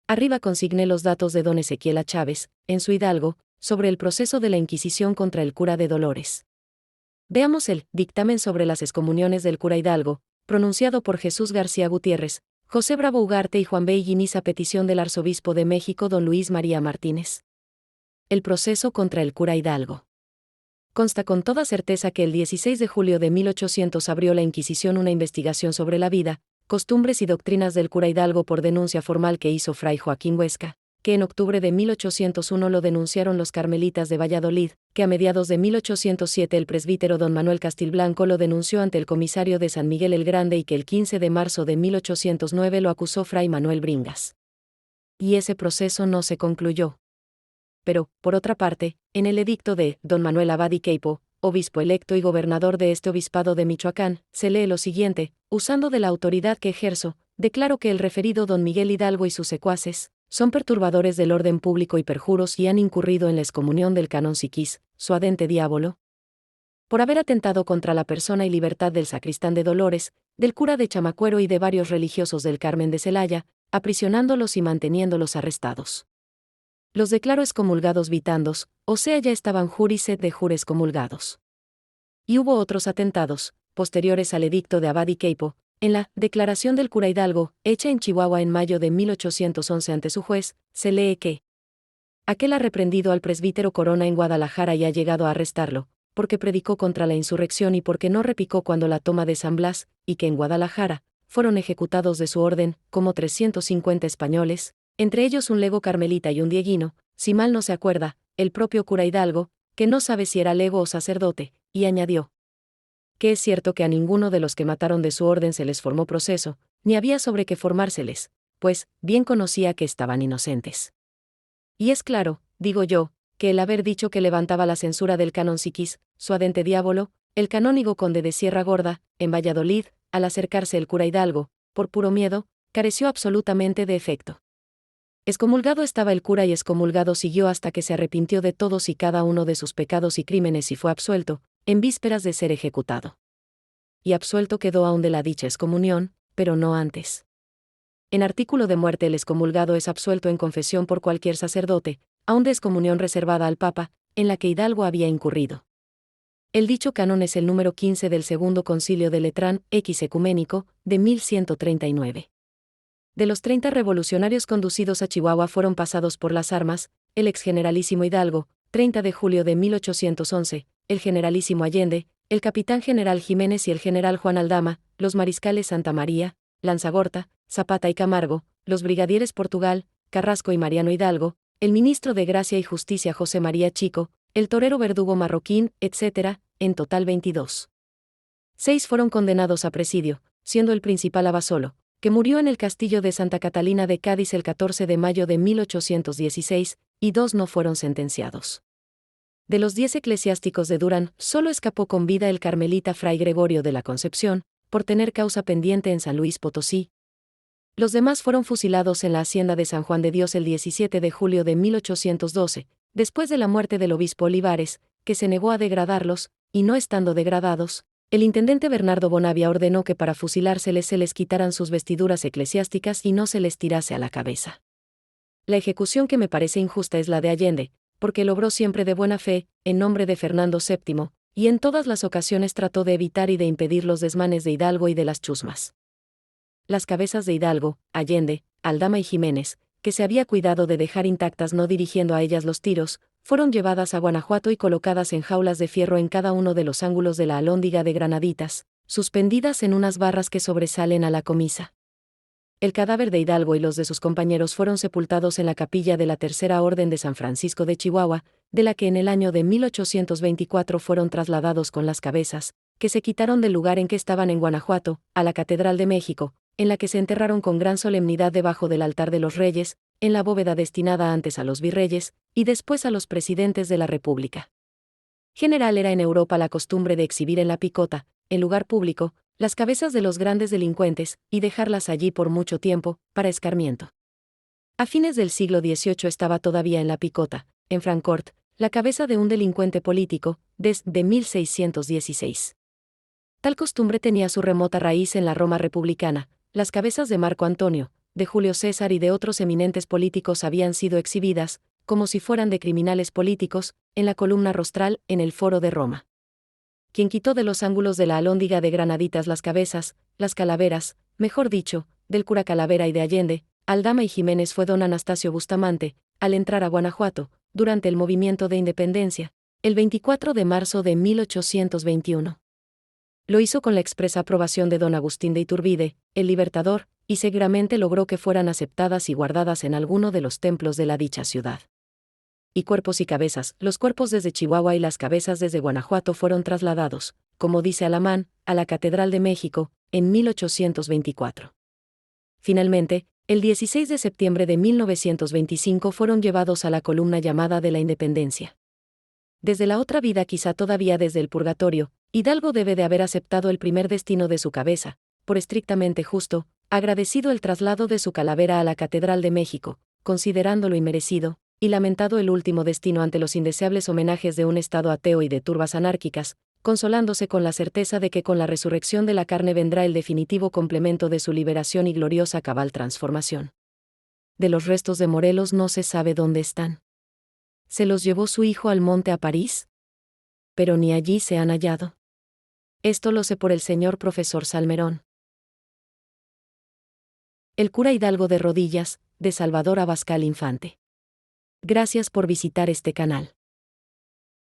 Arriba consigné los datos de don Ezequiel A. Chávez, en su Hidalgo, sobre el proceso de la Inquisición contra el cura de Dolores. Veamos el dictamen sobre las excomuniones del cura Hidalgo, pronunciado por Jesús García Gutiérrez, José Bravo Ugarte y Juan B. Higuiniz a petición del arzobispo de México don Luis María Martínez. El proceso contra el cura Hidalgo. Consta con toda certeza que el 16 de julio de 1800 abrió la Inquisición una investigación sobre la vida, costumbres y doctrinas del cura Hidalgo por denuncia formal que hizo fray Joaquín Huesca, que en octubre de 1801 lo denunciaron los carmelitas de Valladolid, que a mediados de 1807 el presbítero don Manuel Castilblanco lo denunció ante el comisario de San Miguel el Grande y que el 15 de marzo de 1809 lo acusó fray Manuel Bringas. Y ese proceso no se concluyó. Pero, por otra parte, en el edicto de don Manuel Abad y Queipo, obispo electo y gobernador de este obispado de Michoacán, se lee lo siguiente: usando de la autoridad que ejerzo, declaro que el referido don Miguel Hidalgo y sus secuaces son perturbadores del orden público y perjuros y han incurrido en la excomunión del canon siquis, suadente diabolo. por haber atentado contra la persona y libertad del sacristán de Dolores, del cura de Chamacuero y de varios religiosos del Carmen de Celaya, aprisionándolos y manteniéndolos arrestados. Los declaro excomulgados vitandos, o sea ya estaban juriset de jures comulgados. Y hubo otros atentados, posteriores al edicto de Abad y Queipo, en la declaración del cura Hidalgo, hecha en Chihuahua en mayo de 1811 ante su juez, se lee que aquel ha reprendido al presbítero Corona en Guadalajara y ha llegado a arrestarlo, porque predicó contra la insurrección y porque no repicó cuando la toma de San Blas, y que en Guadalajara fueron ejecutados de su orden, como 350 españoles, entre ellos un lego carmelita y un dieguino, si mal no se acuerda, el propio cura Hidalgo, que no sabe si era lego o sacerdote, y añadió que es cierto que a ninguno de los que mataron de su orden se les formó proceso, ni había sobre qué formárseles, pues bien conocía que estaban inocentes. Y es claro, digo yo, que el haber dicho que levantaba la censura del canon Siquis, su adente diablo, el canónigo conde de Sierra Gorda, en Valladolid, al acercarse el cura Hidalgo, por puro miedo, careció absolutamente de efecto. Excomulgado estaba el cura y excomulgado siguió hasta que se arrepintió de todos y cada uno de sus pecados y crímenes y fue absuelto, en vísperas de ser ejecutado. Y absuelto quedó aún de la dicha excomunión, pero no antes. En artículo de muerte el excomulgado es absuelto en confesión por cualquier sacerdote, aun de excomunión reservada al Papa, en la que Hidalgo había incurrido. El dicho canon es el número 15 del Segundo Concilio de Letrán, X ecuménico, de 1139. De los 30 revolucionarios conducidos a Chihuahua fueron pasados por las armas, el ex generalísimo Hidalgo, 30 de julio de 1811, el generalísimo Allende, el capitán general Jiménez y el general Juan Aldama, los mariscales Santa María, Lanzagorta, Zapata y Camargo, los brigadieres Portugal, Carrasco y Mariano Hidalgo, el ministro de Gracia y Justicia José María Chico, el torero Verdugo Marroquín, etc., en total 22. 6 fueron condenados a presidio, siendo el principal Abasolo, que murió en el castillo de Santa Catalina de Cádiz el 14 de mayo de 1816, y 2 no fueron sentenciados. De los 10 eclesiásticos de Durán, solo escapó con vida el carmelita Fray Gregorio de la Concepción, por tener causa pendiente en San Luis Potosí. Los demás fueron fusilados en la hacienda de San Juan de Dios el 17 de julio de 1812, después de la muerte del obispo Olivares, que se negó a degradarlos, y no estando degradados, el intendente Bernardo Bonavia ordenó que para fusilárseles se les quitaran sus vestiduras eclesiásticas y no se les tirase a la cabeza. La ejecución que me parece injusta es la de Allende, porque él obró siempre de buena fe, en nombre de Fernando VII, y en todas las ocasiones trató de evitar y de impedir los desmanes de Hidalgo y de las chusmas. Las cabezas de Hidalgo, Allende, Aldama y Jiménez, que se había cuidado de dejar intactas no dirigiendo a ellas los tiros, fueron llevadas a Guanajuato y colocadas en jaulas de fierro en cada uno de los ángulos de la alhóndiga de Granaditas, suspendidas en unas barras que sobresalen a la comisa. El cadáver de Hidalgo y los de sus compañeros fueron sepultados en la capilla de la Tercera Orden de San Francisco de Chihuahua, de la que en el año de 1824 fueron trasladados con las cabezas, que se quitaron del lugar en que estaban en Guanajuato, a la Catedral de México, en la que se enterraron con gran solemnidad debajo del altar de los reyes, en la bóveda destinada antes a los virreyes, y después a los presidentes de la República. General era en Europa la costumbre de exhibir en la picota, en lugar público, las cabezas de los grandes delincuentes, y dejarlas allí por mucho tiempo, para escarmiento. A fines del siglo XVIII estaba todavía en la picota, en Francfort, la cabeza de un delincuente político, desde 1616. Tal costumbre tenía su remota raíz en la Roma republicana. Las cabezas de Marco Antonio, de Julio César y de otros eminentes políticos habían sido exhibidas, como si fueran de criminales políticos, en la columna rostral, en el Foro de Roma. Quien quitó de los ángulos de la alhóndiga de Granaditas las cabezas, las calaveras, mejor dicho, del cura Calavera y de Allende, Aldama y Jiménez fue don Anastasio Bustamante, al entrar a Guanajuato, durante el movimiento de independencia, el 24 de marzo de 1821. Lo hizo con la expresa aprobación de don Agustín de Iturbide, el Libertador, y seguramente logró que fueran aceptadas y guardadas en alguno de los templos de la dicha ciudad. Y cuerpos y cabezas, los cuerpos desde Chihuahua y las cabezas desde Guanajuato fueron trasladados, como dice Alamán, a la Catedral de México, en 1824. Finalmente, el 16 de septiembre de 1925 fueron llevados a la columna llamada de la Independencia. Desde la otra vida, quizá todavía desde el purgatorio, Hidalgo debe de haber aceptado el primer destino de su cabeza, por estrictamente justo, agradecido el traslado de su calavera a la Catedral de México, considerándolo inmerecido, y lamentado el último destino ante los indeseables homenajes de un Estado ateo y de turbas anárquicas, consolándose con la certeza de que con la resurrección de la carne vendrá el definitivo complemento de su liberación y gloriosa cabal transformación. De los restos de Morelos no se sabe dónde están. ¿Se los llevó su hijo al monte a París? Pero ni allí se han hallado. Esto lo sé por el señor profesor Salmerón. El cura Hidalgo de Rodillas, de Salvador Abascal Infante. Gracias por visitar este canal.